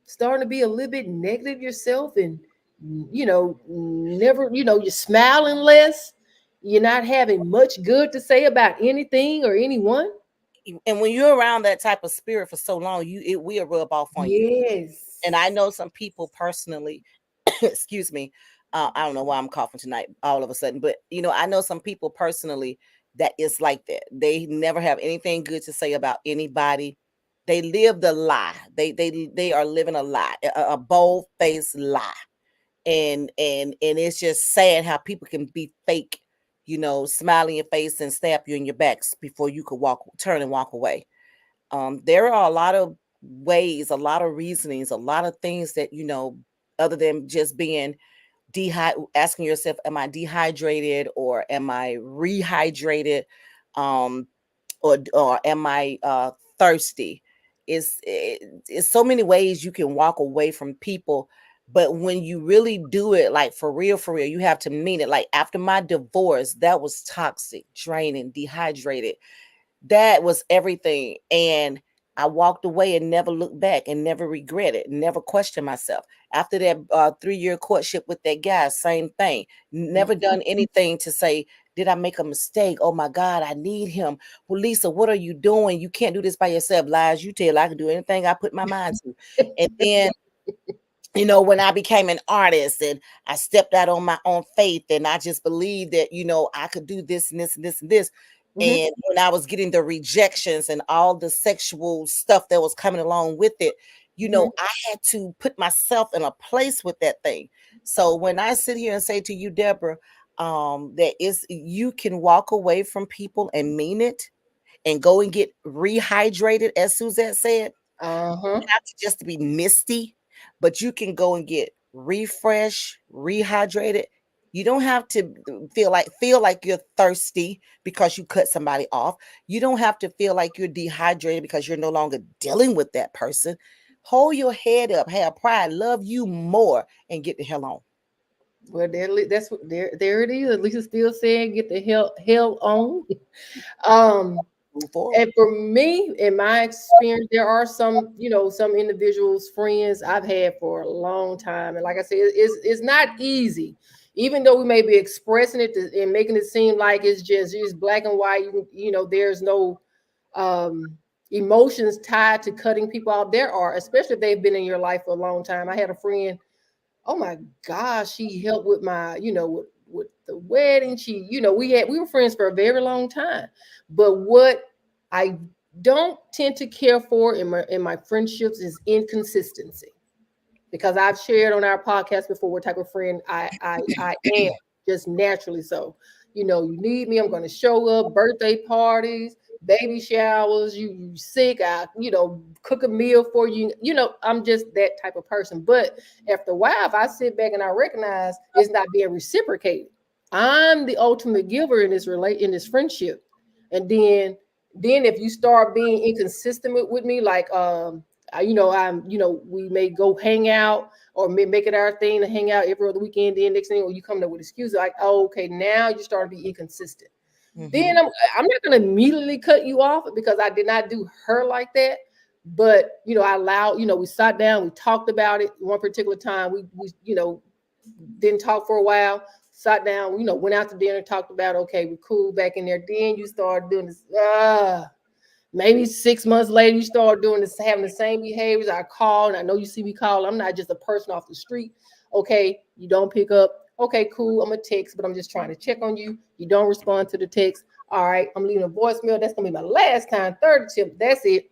starting to be a little bit negative yourself and never, you're smiling less, you're not having much good to say about anything or anyone? And when you're around that type of spirit for so long, it will rub off on you. And I Yes. know some people personally, excuse me, I don't know why I'm coughing tonight all of a sudden, but I know some people personally that is like that. They never have anything good to say about anybody. They live the lie. They are living a lie, a bold faced lie. And it's just sad how people can be fake, smile in your face and stab you in your backs before you could turn and walk away. There are a lot of ways, a lot of reasonings, a lot of things that other than just being asking yourself, am I dehydrated or am I rehydrated? Um, or am I thirsty? It's so many ways you can walk away from people, but when you really do it, like for real, you have to mean it. Like after my divorce, that was toxic, draining, dehydrated. That was everything. And I walked away and never looked back and never regretted, never questioned myself. After that 3-year courtship with that guy, same thing. Never Mhm. done anything to say, did I make a mistake? Oh my God, I need him. Well, Lisa, what are you doing? You can't do this by yourself. Lies you tell. I can do anything I put my mind to. And then when I became an artist and I stepped out on my own faith and I just believed that, I could do this and this and this and this. Mhm. And when I was getting the rejections and all the sexual stuff that was coming along with it, Mhm. I had to put myself in a place with that thing. So when I sit here and say to you, Deborah, that is, you can walk away from people and mean it and go and get rehydrated, as Suzette said, Uh-huh. have to just to be misty, but you can go and get refreshed, rehydrated. You don't have to feel like you're thirsty because you cut somebody off. You don't have to feel like you're dehydrated because you're no longer dealing with that person. Hold your head up, have pride, love you more, and get the hell on. Well, that's what there it is. At least it's still saying get the hell on. Um, Move forward. and for me, in my experience, there are some individuals, friends I've had for a long time. And like I said, it's not easy. Even though we may be expressing it and making it seem like it's black and white, there's no um emotions tied to cutting people out. There are, especially if they've been in your life for a long time. I had a friend, oh my gosh, she helped with my, with the wedding. We were friends for a very long time. But what I don't tend to care for in my friendships is inconsistency, because I've shared on our podcast before what type of friend I am, just naturally so. You need me, I'm going to show up. Birthday parties, baby showers, you sick, I cook a meal for you. I'm just that type of person. But after a while, if I sit back and I recognize it's not being reciprocated, I'm the ultimate giver in this friendship. And then if you start being inconsistent with me, like we may go hang out or make it our thing to hang out every other weekend. Then next thing, or you come up with excuses like, oh, okay, now you start to be inconsistent. Mm-hmm. Then I'm not going to immediately cut you off because I did not do her like that. But I allowed, we sat down, we talked about it. One particular time, we didn't talk for a while. Sat down, went out to dinner, talked about, okay, we're cool back in there. Then you start doing this. Maybe 6 months later, you start doing this, having the same behaviors. I call, and I know you see me call. I'm not just a person off the street. Okay, you don't pick up. Okay, cool. I'm a text, but I'm just trying to check on you. You don't respond to the text. All right, I'm leaving a voicemail. That's gonna be my last time. Third tip. That's it.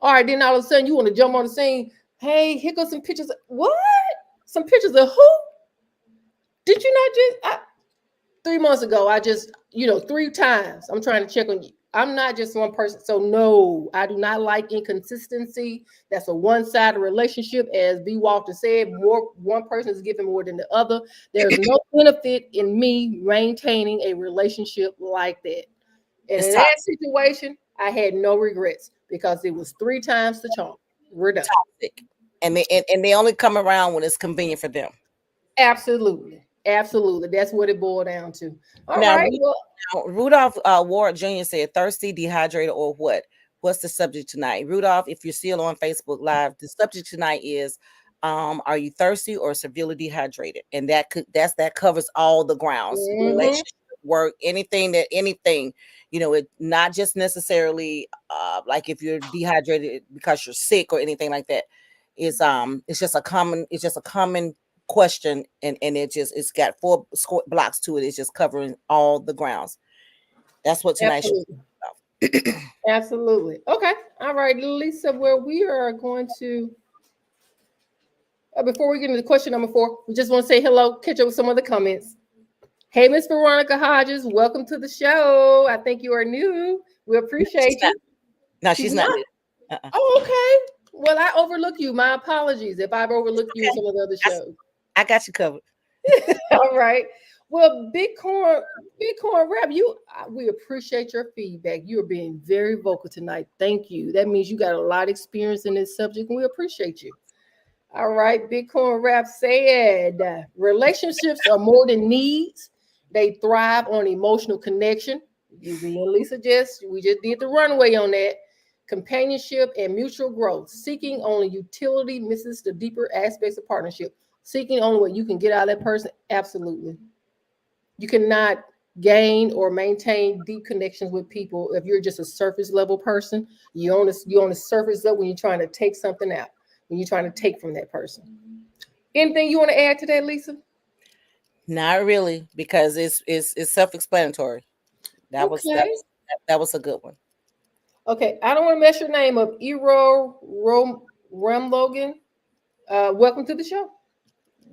All right, then all of a sudden you want to jump on the scene. Hey, here goes some pictures. What? Some pictures of who? Did you not just 3 months ago? I just 3 times. I'm trying to check on you. I'm not just one person. So no, I do not like inconsistency. That's a one-sided relationship. As B. Walter said, more one person is giving more than the other. There's no benefit in me maintaining a relationship like that. And It's in that toxic. situation, I had no regrets because it was three times the charm. We're done. Toxic. And they only come around when it's convenient for them. Absolutely. Absolutely. That's what it boiled down to. All Now, right. Well, Rudolph Ward Jr. said, thirsty, dehydrated, or what? What's the subject tonight? Rudolph, if you're still on Facebook Live, the subject tonight is are you thirsty or severely dehydrated? And that covers all the grounds, mhm. relationship, work, anything, it not just necessarily like if you're dehydrated because you're sick or anything like that. It's just a common question, and it's got four blocks to it. It's just covering all the grounds. That's what tonight's show Absolutely. is about. Absolutely. Okay. All right, Lisa, where we are going to, before we get into question number 4, we just want to say hello, catch up with some of the comments. Hey, Miss Veronica Hodges, welcome to the show. I think you are new. We No, she's appreciate not. you. No, She's she's not not. new. Uh-uh. Oh, okay. Well, I overlook you. My apologies if I've overlooked you in Okay. some of the other I, s- shows. I got you covered. All right. Well, Bitcoin Rap, we appreciate your feedback. You are being very vocal tonight. Thank you. That means you got a lot of experience in this subject, and we appreciate you. All right, Bitcoin Rap said relationships are more than needs. They thrive on emotional connection. Me and Lisa we just did the runway on that. Companionship and mutual growth. Seeking only utility misses the deeper aspects of partnership. Seeking only what you can get out of that person. Absolutely. You cannot gain or maintain deep connections with people if you're just a surface level person. You on the surface level when you're trying to take something out, when you're trying to take from that person. Anything you want to add to that, Lisa? Not really, because it's self-explanatory. That was that Okay. was that was a good one. Okay. I don't want to mess your name up. Logan. Welcome to the show.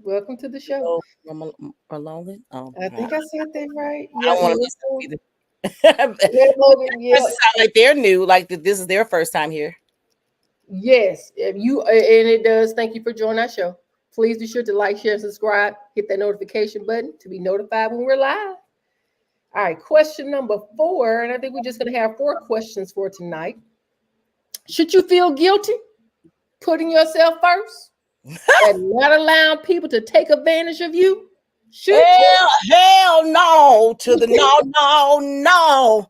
Welcome to the show. Oh, Logan. Oh, I I think I said that right. don't Yep. want to mess it up either. Red Logan. Person Yep. sound like they're new, like this is their first time here. Yes, if you and it does. Thank you for joining our show. Please be sure to like, share, and subscribe. Hit that notification button to be notified when we're live. All right, question number 4, and I think we're just going to have 4 questions for tonight. Should you feel guilty putting yourself first and not allowing people to take advantage of you? Should Hell no to the no,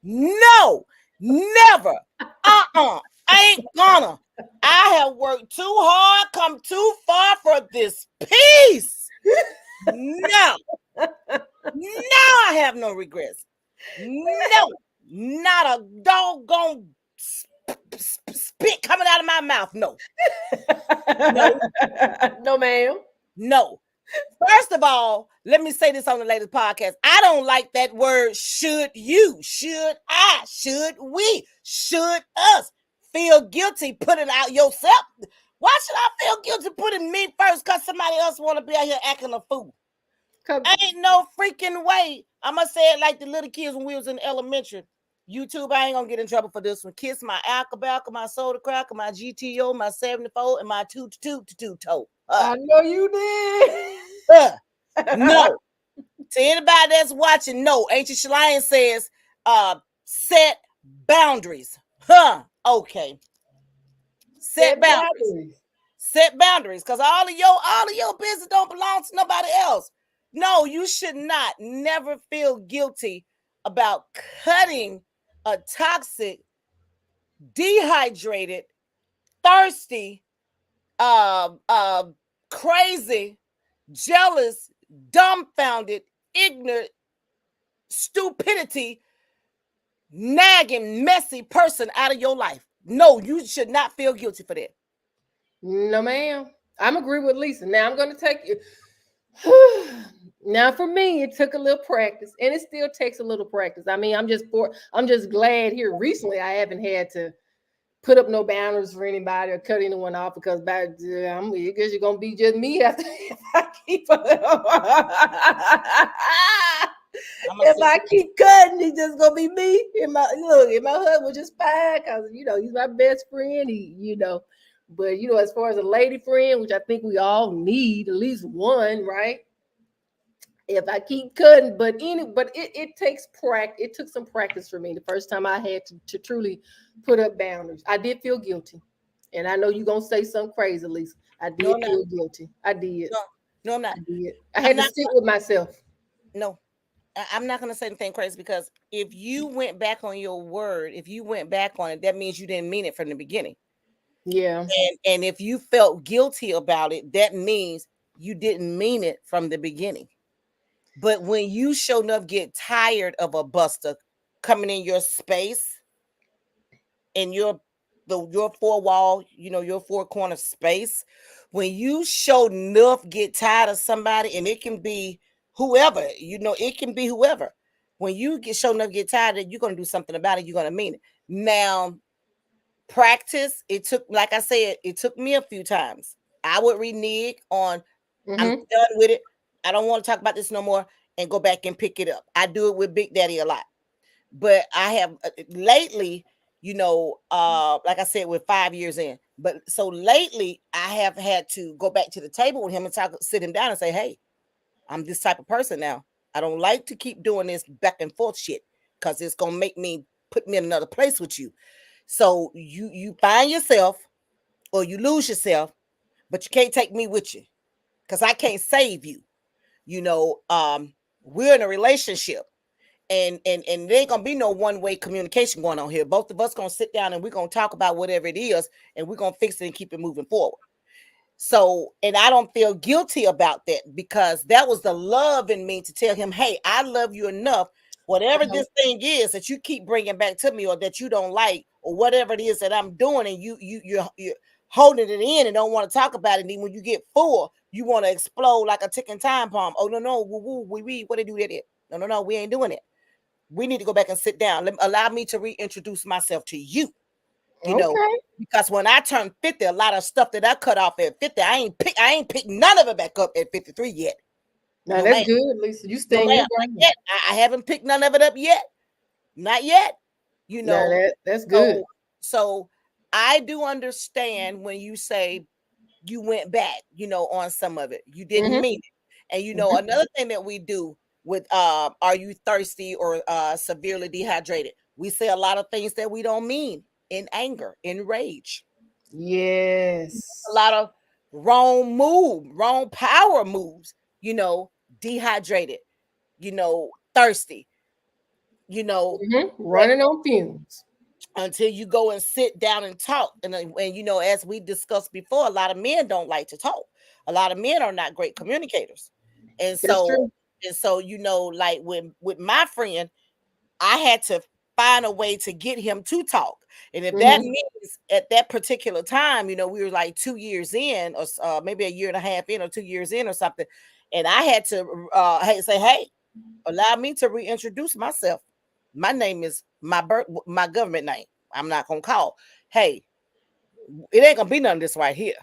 no, never. I ain't gonna. I have worked too hard, come too far for this peace. No, no, I have no regrets. No, not a doggone spit coming out of my mouth. No, no, no, ma'am. no. First of all, let me say this on the latest podcast. I don't like that word should you, should I, should we, should us feel guilty putting out yourself. Why should I feel guilty putting me first because somebody else want to be out here acting a fool? Ain't no freaking way. I'm going to say it like the little kids when we was in elementary. YouTube, I ain't going to get in trouble for this one. Kiss my alcobalca, my soda cracker, my GTO, my 74, and my two-toe. I know you did. No. To anybody that's watching, no. Ancient Shalian says, set boundaries. Okay. Set boundaries. Set boundaries. Because all of your business don't belong to nobody else. No, you should not never feel guilty about cutting a toxic, dehydrated, thirsty, crazy, jealous, dumbfounded, ignorant, stupidity, nagging, messy person out of your life. No, you should not feel guilty for that. No, ma'am. I'm agree with Lisa. Now I'm going to take you. Now, for me, it took a little practice, and it still takes a little practice. I mean, I'm just glad here recently I haven't had to put up no boundaries for anybody or cut anyone off because I guess you're gonna be just me after if I keep I'm gonna If sit. I keep cutting, it's just gonna be me. And my husband was just fine because he's my best friend. But as far as a lady friend, which I think we all need at least one, right? If I keep cutting, but it takes practice. It took some practice for me. The first time I had to truly put up boundaries, I did feel guilty, and I know you're gonna say something crazy, Lisa. I No, did I'm not. feel guilty. I did. No, no, I'm not. I did. I I'm had to not. sit with myself. No, I'm not gonna say anything crazy because if you went back on your word, if you went back on it, that means you didn't mean it from the beginning. Yeah. And if you felt guilty about it, that means you didn't mean it from the beginning. But when you show enough get tired of a buster coming in your space in your four wall, your four corner space, when you show enough get tired of somebody, and it can be whoever, it can be whoever. When you get show enough get tired, you're gonna do something about it. You're gonna mean it. Now, practice. It took, like I said, it took me a few times. I would renege on, I'm Mm-hmm. done with it. I don't want to talk about this no more, and go back and pick it up. I do it with Big Daddy a lot. But I have lately, like I said, we're 5 years in. But so lately, I have had to go back to the table with him and sit him down and say, hey, I'm this type of person now. I don't like to keep doing this back and forth shit because it's gonna make me put me in another place with you. So you find yourself or you lose yourself, but you can't take me with you because I can't save you. You know, we're in a relationship, and there ain't gonna be no one-way communication going on here. Both of us gonna sit down and we're gonna talk about whatever it is, and we're gonna fix it and keep it moving forward. So, and I don't feel guilty about that because that was the love in me to tell him, hey, I love you enough. Whatever Uh-huh. this thing is that you keep bringing back to me, or that you don't like, or whatever it is that I'm doing, and you're holding it in and don't want to talk about it. And then when you get full, you want to explode like a ticking time bomb. Oh no, woo woo, we what they do that? No, we ain't doing it. We need to go back and sit down. Allow me to reintroduce myself to you. You know, Okay. because when I turned 50, a lot of stuff that I cut off at 50, I ain't picked none of it back up at 53 yet. Now No that's ma'am. good, Lisa. You No stay in ma'am. your Not lane. yet. I haven't picked none of it up yet. Not yet. You Now know, that's good. so so I do understand when you say you went back, on some of it. You didn't Mm-hmm. mean it. And Mm-hmm. another thing that we do with are you thirsty or severely dehydrated? We say a lot of things that we don't mean in anger, in rage. A Yes. lot of wrong power moves, dehydrated, thirsty, you know, Mm-hmm. but Running on fumes. until you go and sit down and talk. And as we discussed before, a lot of men don't like to talk. A lot of men are not great communicators. And That's so, true. like with my friend, I had to find a way to get him to talk. And if that Mm-hmm. means at that particular time, we were like 2 years in, or maybe a year and a half in, or 2 years in, or something. And I had to say, hey, allow me to reintroduce myself. My name is my government name. I'm not gonna call. Hey, it ain't gonna be none of this right here.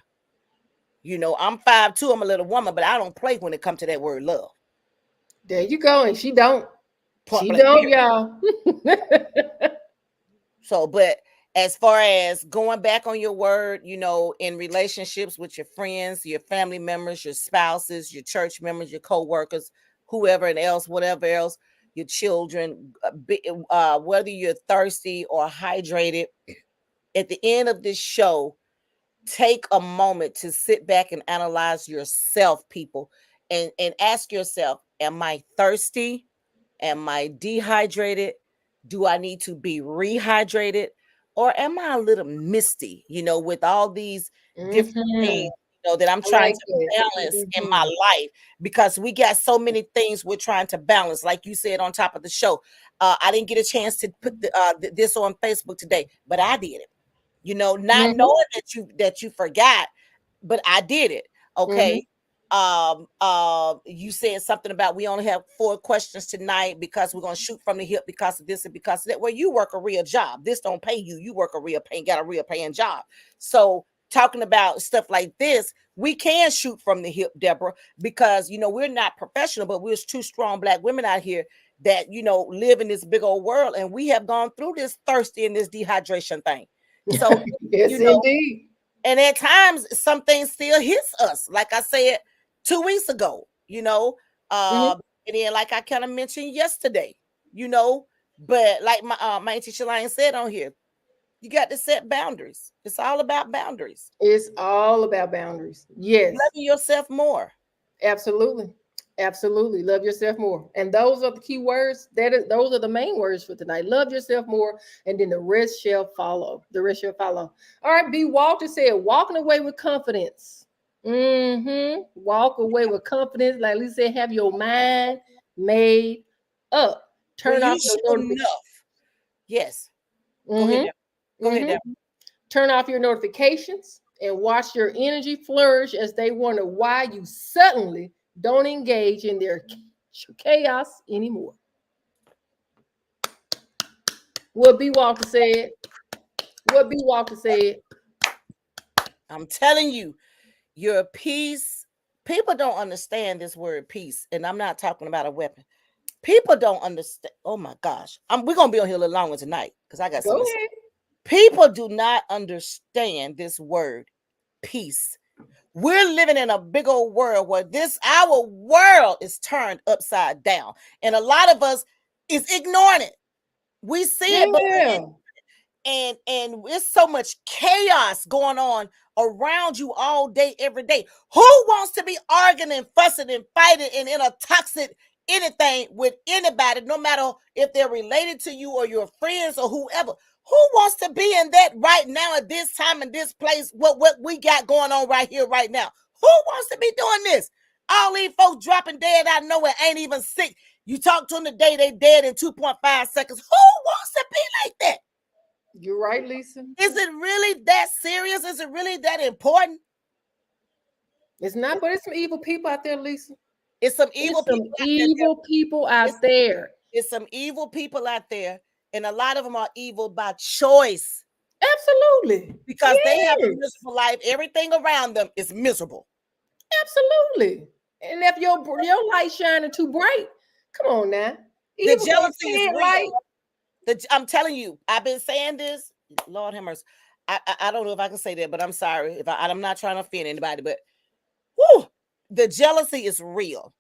I'm 5'2". I'm a little woman, but I don't play when it comes to that word love. There you go. And she don't. Point She blank don't, period. y'all. So, but as far as going back on your word, in relationships with your friends, your family members, your spouses, your church members, your co-workers, whoever and else, whatever else, your children, whether you're thirsty or hydrated, at the end of this show, take a moment to sit back and analyze yourself, people, and ask yourself, am I thirsty? Am I dehydrated? Do I need to be rehydrated? Or am I a little misty, with all these different things, Mm-hmm. that I'm I trying like to that. balance in my Mm-hmm. life? Because we got so many things we're trying to balance. Like you said on top of the show, I didn't get a chance to put this on Facebook today, but I did it. Not Mm-hmm. knowing that you forgot, but I did it. Mm-hmm. Okay. You said something about we only have 4 questions tonight because we're gonna shoot from the hip because of this and because of that. Well, you work a real job. This don't pay you. You work a real paying, got a real paying job. So talking about stuff like this, we can shoot from the hip, Deborah, because we're not professional, but we're two strong black women out here that live in this big old world, and we have gone through this thirsty and this dehydration thing. So Yes, you know, indeed. and at times some things still hits us. Like I said 2 weeks ago, Mhm. and then like I kind of mentioned yesterday, you know, but like my auntie Shalane said on here, you got to set boundaries. It's all about boundaries. It's all about boundaries. Yes. Loving yourself more. Absolutely. Absolutely. Love yourself more. And those are the key words. Those are the main words for tonight. Love yourself more, and then the rest shall follow. The rest shall follow. All right, B. Walter said, walking away with confidence. Walk away with confidence. Like Lisa said, have your mind made up. When Turn you off your show notification. enough, yes. Go ahead, Mm-hmm. now. Go ahead, Mm-hmm. now. Turn off your notifications and watch your energy flourish as they wonder why you suddenly don't engage in their chaos anymore. What B. Walker said. What B. Walker said. I'm telling you, your peace. People don't understand this word peace, and I'm not talking about a weapon. People don't understand. Oh my gosh, we're gonna be on here a little longer tonight because I got Go something to say. ahead. People do not understand this word peace. We're living in a big old world where our world is turned upside down, and a lot of us is ignoring it. We see it, but Yeah. and it's so much chaos going on around you all day, every day. Who wants to be arguing and fussing and fighting and in a toxic anything with anybody, no matter if they're related to you or your friends or whoever? Who wants to be in that right now at this time in this place? What we got going on right here, right now? Who wants to be doing this? All these folks dropping dead out of nowhere, ain't even sick. You talk to them today, they dead in 2.5 seconds. Who wants to be like that? You're right, Lisa. Is it really that serious? Is it really that important? It's not, but it's some evil people out there, Lisa. It's some It's evil some people out there. evil people It's, out there. it's some evil people out there, and a lot of them are evil by choice Absolutely. because they have a Yes. miserable life. Everything around them is miserable. Absolutely. And if your light shining too bright, come on now. The Evil gonna jealousy is shed light. real. I'm telling you, I've been saying this. Lord have mercy. I don't know if I can say that, but I'm sorry if I'm not trying to offend anybody. But whew, the jealousy is real.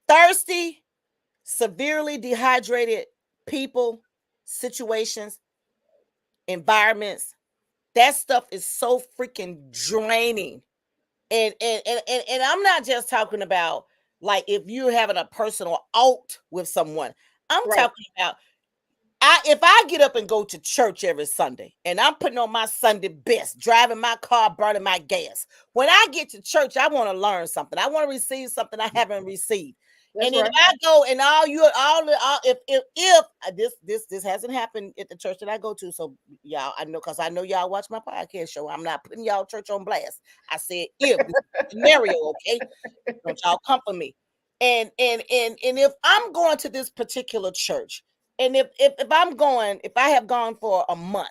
Thirsty, severely dehydrated people, situations, environments, that stuff is so freaking draining. And I'm not just talking about like if you're having a personal out with someone. I'm Right. talking about if I get up and go to church every Sunday and I'm putting on my Sunday best, driving my car, burning my gas. When I get to church, I want to learn something. I want to receive something I haven't received. That's And then if right. I go and if this hasn't happened at the church that I go to, so y'all, I know because I know y'all watch my podcast show. I'm not putting y'all church on blast. I said if this is a scenario, okay? Don't y'all come for me. And if I'm going to this particular church, and if I have gone for a month,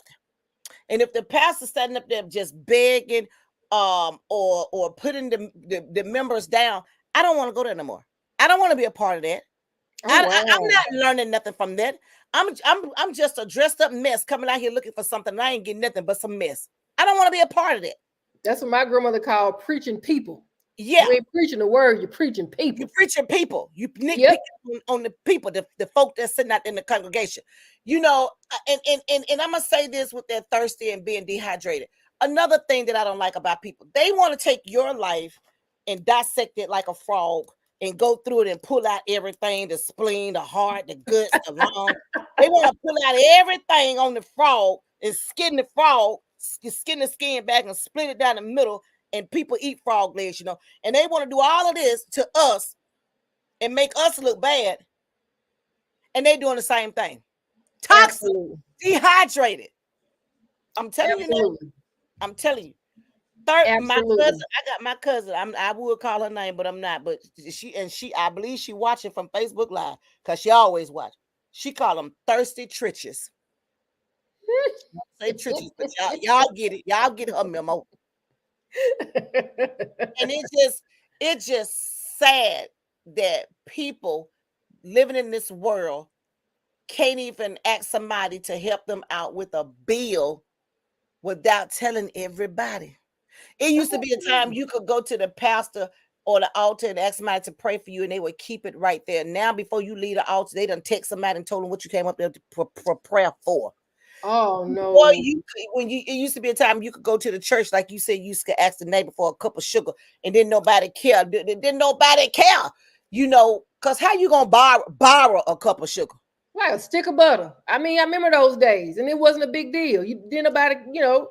and if the pastor's standing up there just begging, or putting the members down, I don't want to go there no more. I don't want to be a part of that. Oh I'm wow. not learning nothing from that. I'm just a dressed up mess coming out here looking for something. And I ain't getting nothing but some mess. I don't want to be a part of that. That's what my grandmother called preaching people. Yeah, You ain't preaching the word, you're preaching you people. preaching people. You nitpick Yep. on the people, the folk that's sitting out in the congregation. And I'm gonna say this with that thirsty and being dehydrated. Another thing that I don't like about people, they want to take your life and dissect it like a frog and go through it and pull out everything, the spleen, the heart, the guts, the lung. They want to pull out everything on the frog and skin the frog, skin the skin back and split it down the middle. And people eat frog legs, and they want to do all of this to us and make us look bad, and they doing the same thing. Toxic, Absolutely. dehydrated. I'm telling you now. Absolutely. I'm telling you. Third, my cousin. Absolutely. I got my cousin. I would call her name, but I'm not. But she, I believe she watching from Facebook Live because she always watch. She call them thirsty triches. Say triches, but y'all get it. Y'all get her memo. And it's just sad that people living in this world can't even ask somebody to help them out with a bill without telling everybody. It used to be a time you could go to the pastor or the altar and ask somebody to pray for you, and they would keep it right there. Now, before you leave the altar, they done text somebody and told them what you came up there for prayer for. Oh Or no. it used to be a time you could go to the church, like you said, you used to ask the neighbor for a cup of sugar, and then nobody care. Didn't nobody care, because how you gonna borrow a cup of sugar? Like a stick of butter. I mean, I remember those days, and it wasn't a big deal. You didn't about it, You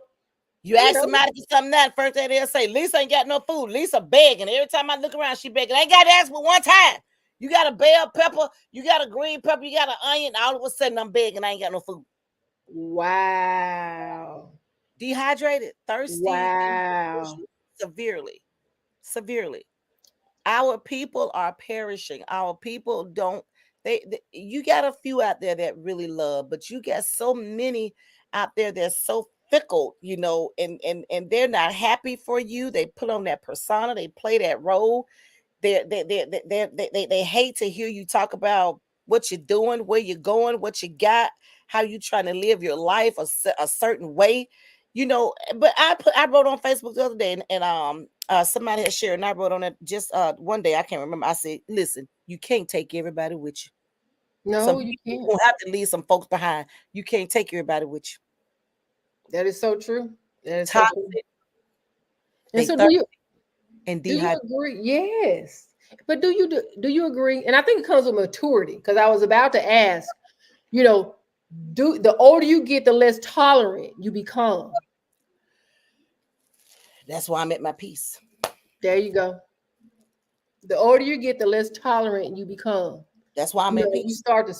you ask know. somebody for something that first thing they'll say, Lisa ain't got no food. Lisa begging. Every time I look around, she begging. I ain't got to ask but one time. You got a bell pepper, you got a green pepper, you got an onion. All of a sudden, I'm begging. I ain't got no food. Wow. Dehydrated, thirsty, and Wow. severely, severely. Our people are perishing. Our people don't. You got a few out there that really love, but you got so many out there that's so fickle, and they're not happy for you. They put on that persona, they play that role. They hate to hear you talk about what you're doing, where you're going, what you got, how you trying to live your life a certain way, But I wrote on Facebook the other day, and somebody had shared, and I wrote on it just one day. I can't remember. I said, listen, you can't take everybody with you. Some No, you people can't. will have to leave some folks behind. You can't take everybody with you. That is so true. That is so true. Toxic, And they so thirsty and do you dehydrated. agree? Yes. But do you agree? And I think it comes with maturity, because I was about to ask, you know, do the older you get, the less tolerant you become. That's why I'm at my peace. There you go. The older you get, the less tolerant you become. That's why I'm at You peace. start to,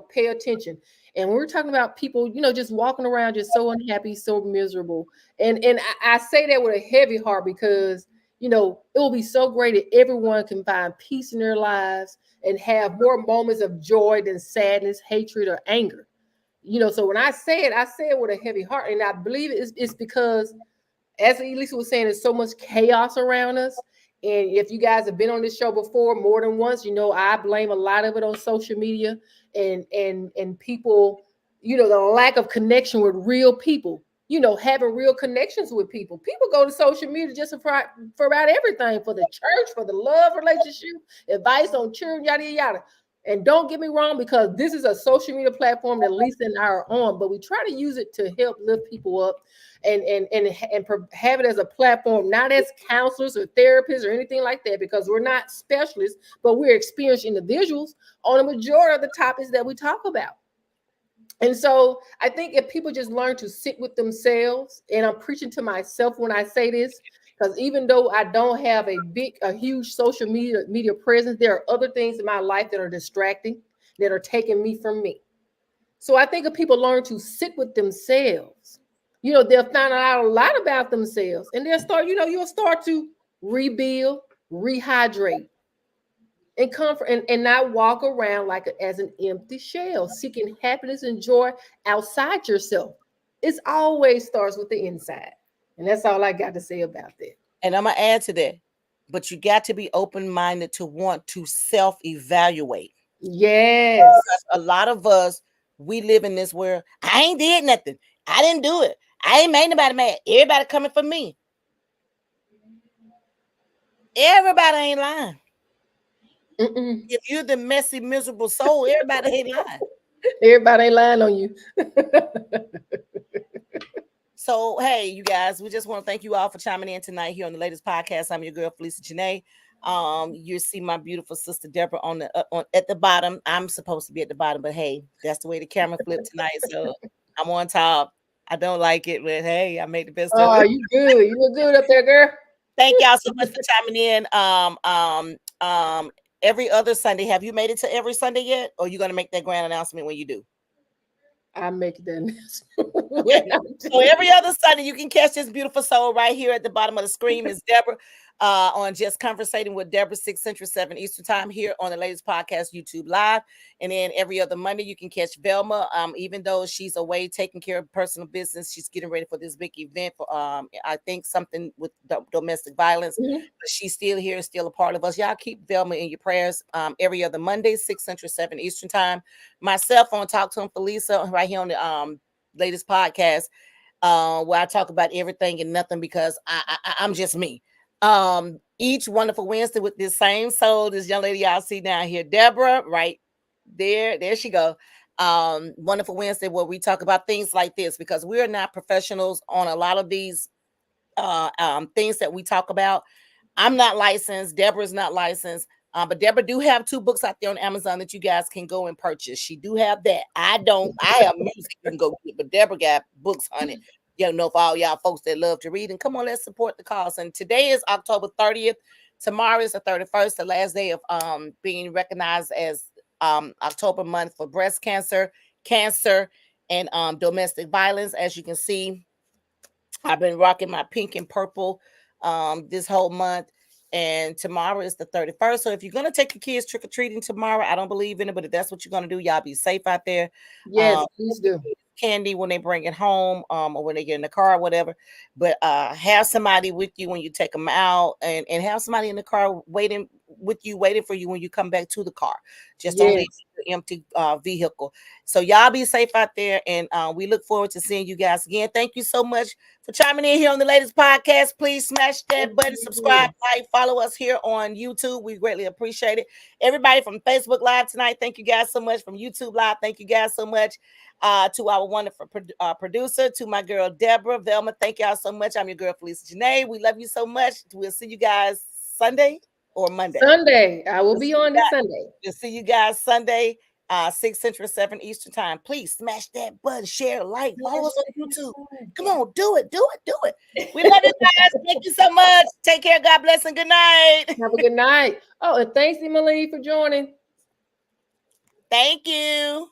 pay attention. And when we're talking about people, just walking around just so unhappy, so miserable. And I say that with a heavy heart, because, it will be so great if everyone can find peace in their lives and have more moments of joy than sadness, hatred, or anger. So when I say it with a heavy heart. And I believe it's because, as Elisa was saying, there's so much chaos around us. And if you guys have been on this show before more than once, I blame a lot of it on social media and people, the lack of connection with real people, having real connections with people. People go to social media just for about everything, for the church, for the love relationship, advice on children, yada, yada, yada. And don't get me wrong, because this is a social media platform that Lisa and I are on, but we try to use it to help lift people up and have it as a platform, not as counselors or therapists or anything like that, because we're not specialists, but we're experienced individuals on a majority of the topics that we talk about. And so I think if people just learn to sit with themselves, and I'm preaching to myself when I say this, because even though I don't have a huge social media presence, there are other things in my life that are distracting, that are taking me from me. So I think if people learn to sit with themselves, they'll find out a lot about themselves, and you'll start to rebuild, rehydrate, and comfort, and not walk around like as an empty shell, seeking happiness and joy outside yourself. It's always starts with the inside. And that's all I got to say about that. And I'm gonna add to that. But you got to be open-minded to want to self-evaluate. Yes. A lot of us, we live in this where I ain't did nothing. I didn't do it. I ain't made nobody mad. Everybody coming for me. Everybody ain't lying. Mm-mm. If you're the messy, miserable soul, everybody ain't lying. Everybody ain't lying on you. So, hey, you guys, we just want to thank you all for chiming in tonight here on the latest podcast. I'm your girl, Felicia Janae. You see my beautiful sister Deborah at the bottom. I'm supposed to be at the bottom, but hey, that's the way the camera flipped tonight. So I'm on top. I don't like it, but hey, I made the best of Oh, it. you good. You look good up there, girl. Thank y'all so much for chiming in. Every other Sunday. Have you made it to every Sunday yet? Or are you gonna make that grand announcement when you do? I make that. Okay. So every other Sunday, you can catch this beautiful soul right here at the bottom of the screen. Is Deborah. on Just Conversating with Deborah, 6 Central, 7 Eastern Time here on the Ladies Podcast YouTube Live. And then every other Monday, you can catch Velma. Even though she's away taking care of personal business, she's getting ready for this big event for, I think, something with domestic violence. Mhm. But she's still here, still a part of us. Y'all keep Velma in your prayers. Every other Monday, 6 Central, 7 Eastern Time. Myself on Talk to Him Felisa right here on the Latest Podcast, where I talk about everything and nothing because I'm just me. Each wonderful Wednesday with this same soul, this young lady y'all see down here, Deborah, right there she go. Wonderful Wednesday where we talk about things like this because we are not professionals on a lot of these things that we talk about. I'm not licensed. Deborah's not licensed. But Deborah do have 2 books out there on Amazon that you guys can go and purchase. She do have that. I don't. I have music you can go get, but Deborah got books on it. You know, for all y'all folks that love to read. And come on, let's support the cause. And today is October 30th. Tomorrow is the 31st, the last day of being recognized as October month for breast cancer, and domestic violence. As you can see, I've been rocking my pink and purple this whole month. And tomorrow is the 31st. So if you're going to take your kids trick-or-treating tomorrow, I don't believe in it, but if that's what you're going to do, y'all be safe out there. Yes, please do. Candy when they bring it home, or when they get in the car or whatever. But have somebody with you when you take them out, and have somebody in the car waiting for you when you come back to the car. Just don't leave Yes. the empty vehicle. So y'all be safe out there, and we look forward to seeing you guys again. Thank you so much for chiming in here on the latest podcast. Please smash that Thank button, subscribe, you. like, follow us here on YouTube. We greatly appreciate it. Everybody from Facebook Live tonight, thank you guys so much. From YouTube Live, thank you guys so much. To our wonderful producer, to my girl Deborah, Velma, thank y'all so much. I'm your girl Felicia Janae. We love you so much. We'll see you guys Sunday or Monday. Sunday. I will We'll be see you on this guys, Sunday. we'll see you guys Sunday, 6 Central, 7 Eastern Time. Please smash that button, share, like, follow us on YouTube. Come on, do it. We love you guys. Thank you so much. Take care. God bless and good night. Have a good night. Oh, and thanks, Emily, for joining. Thank you.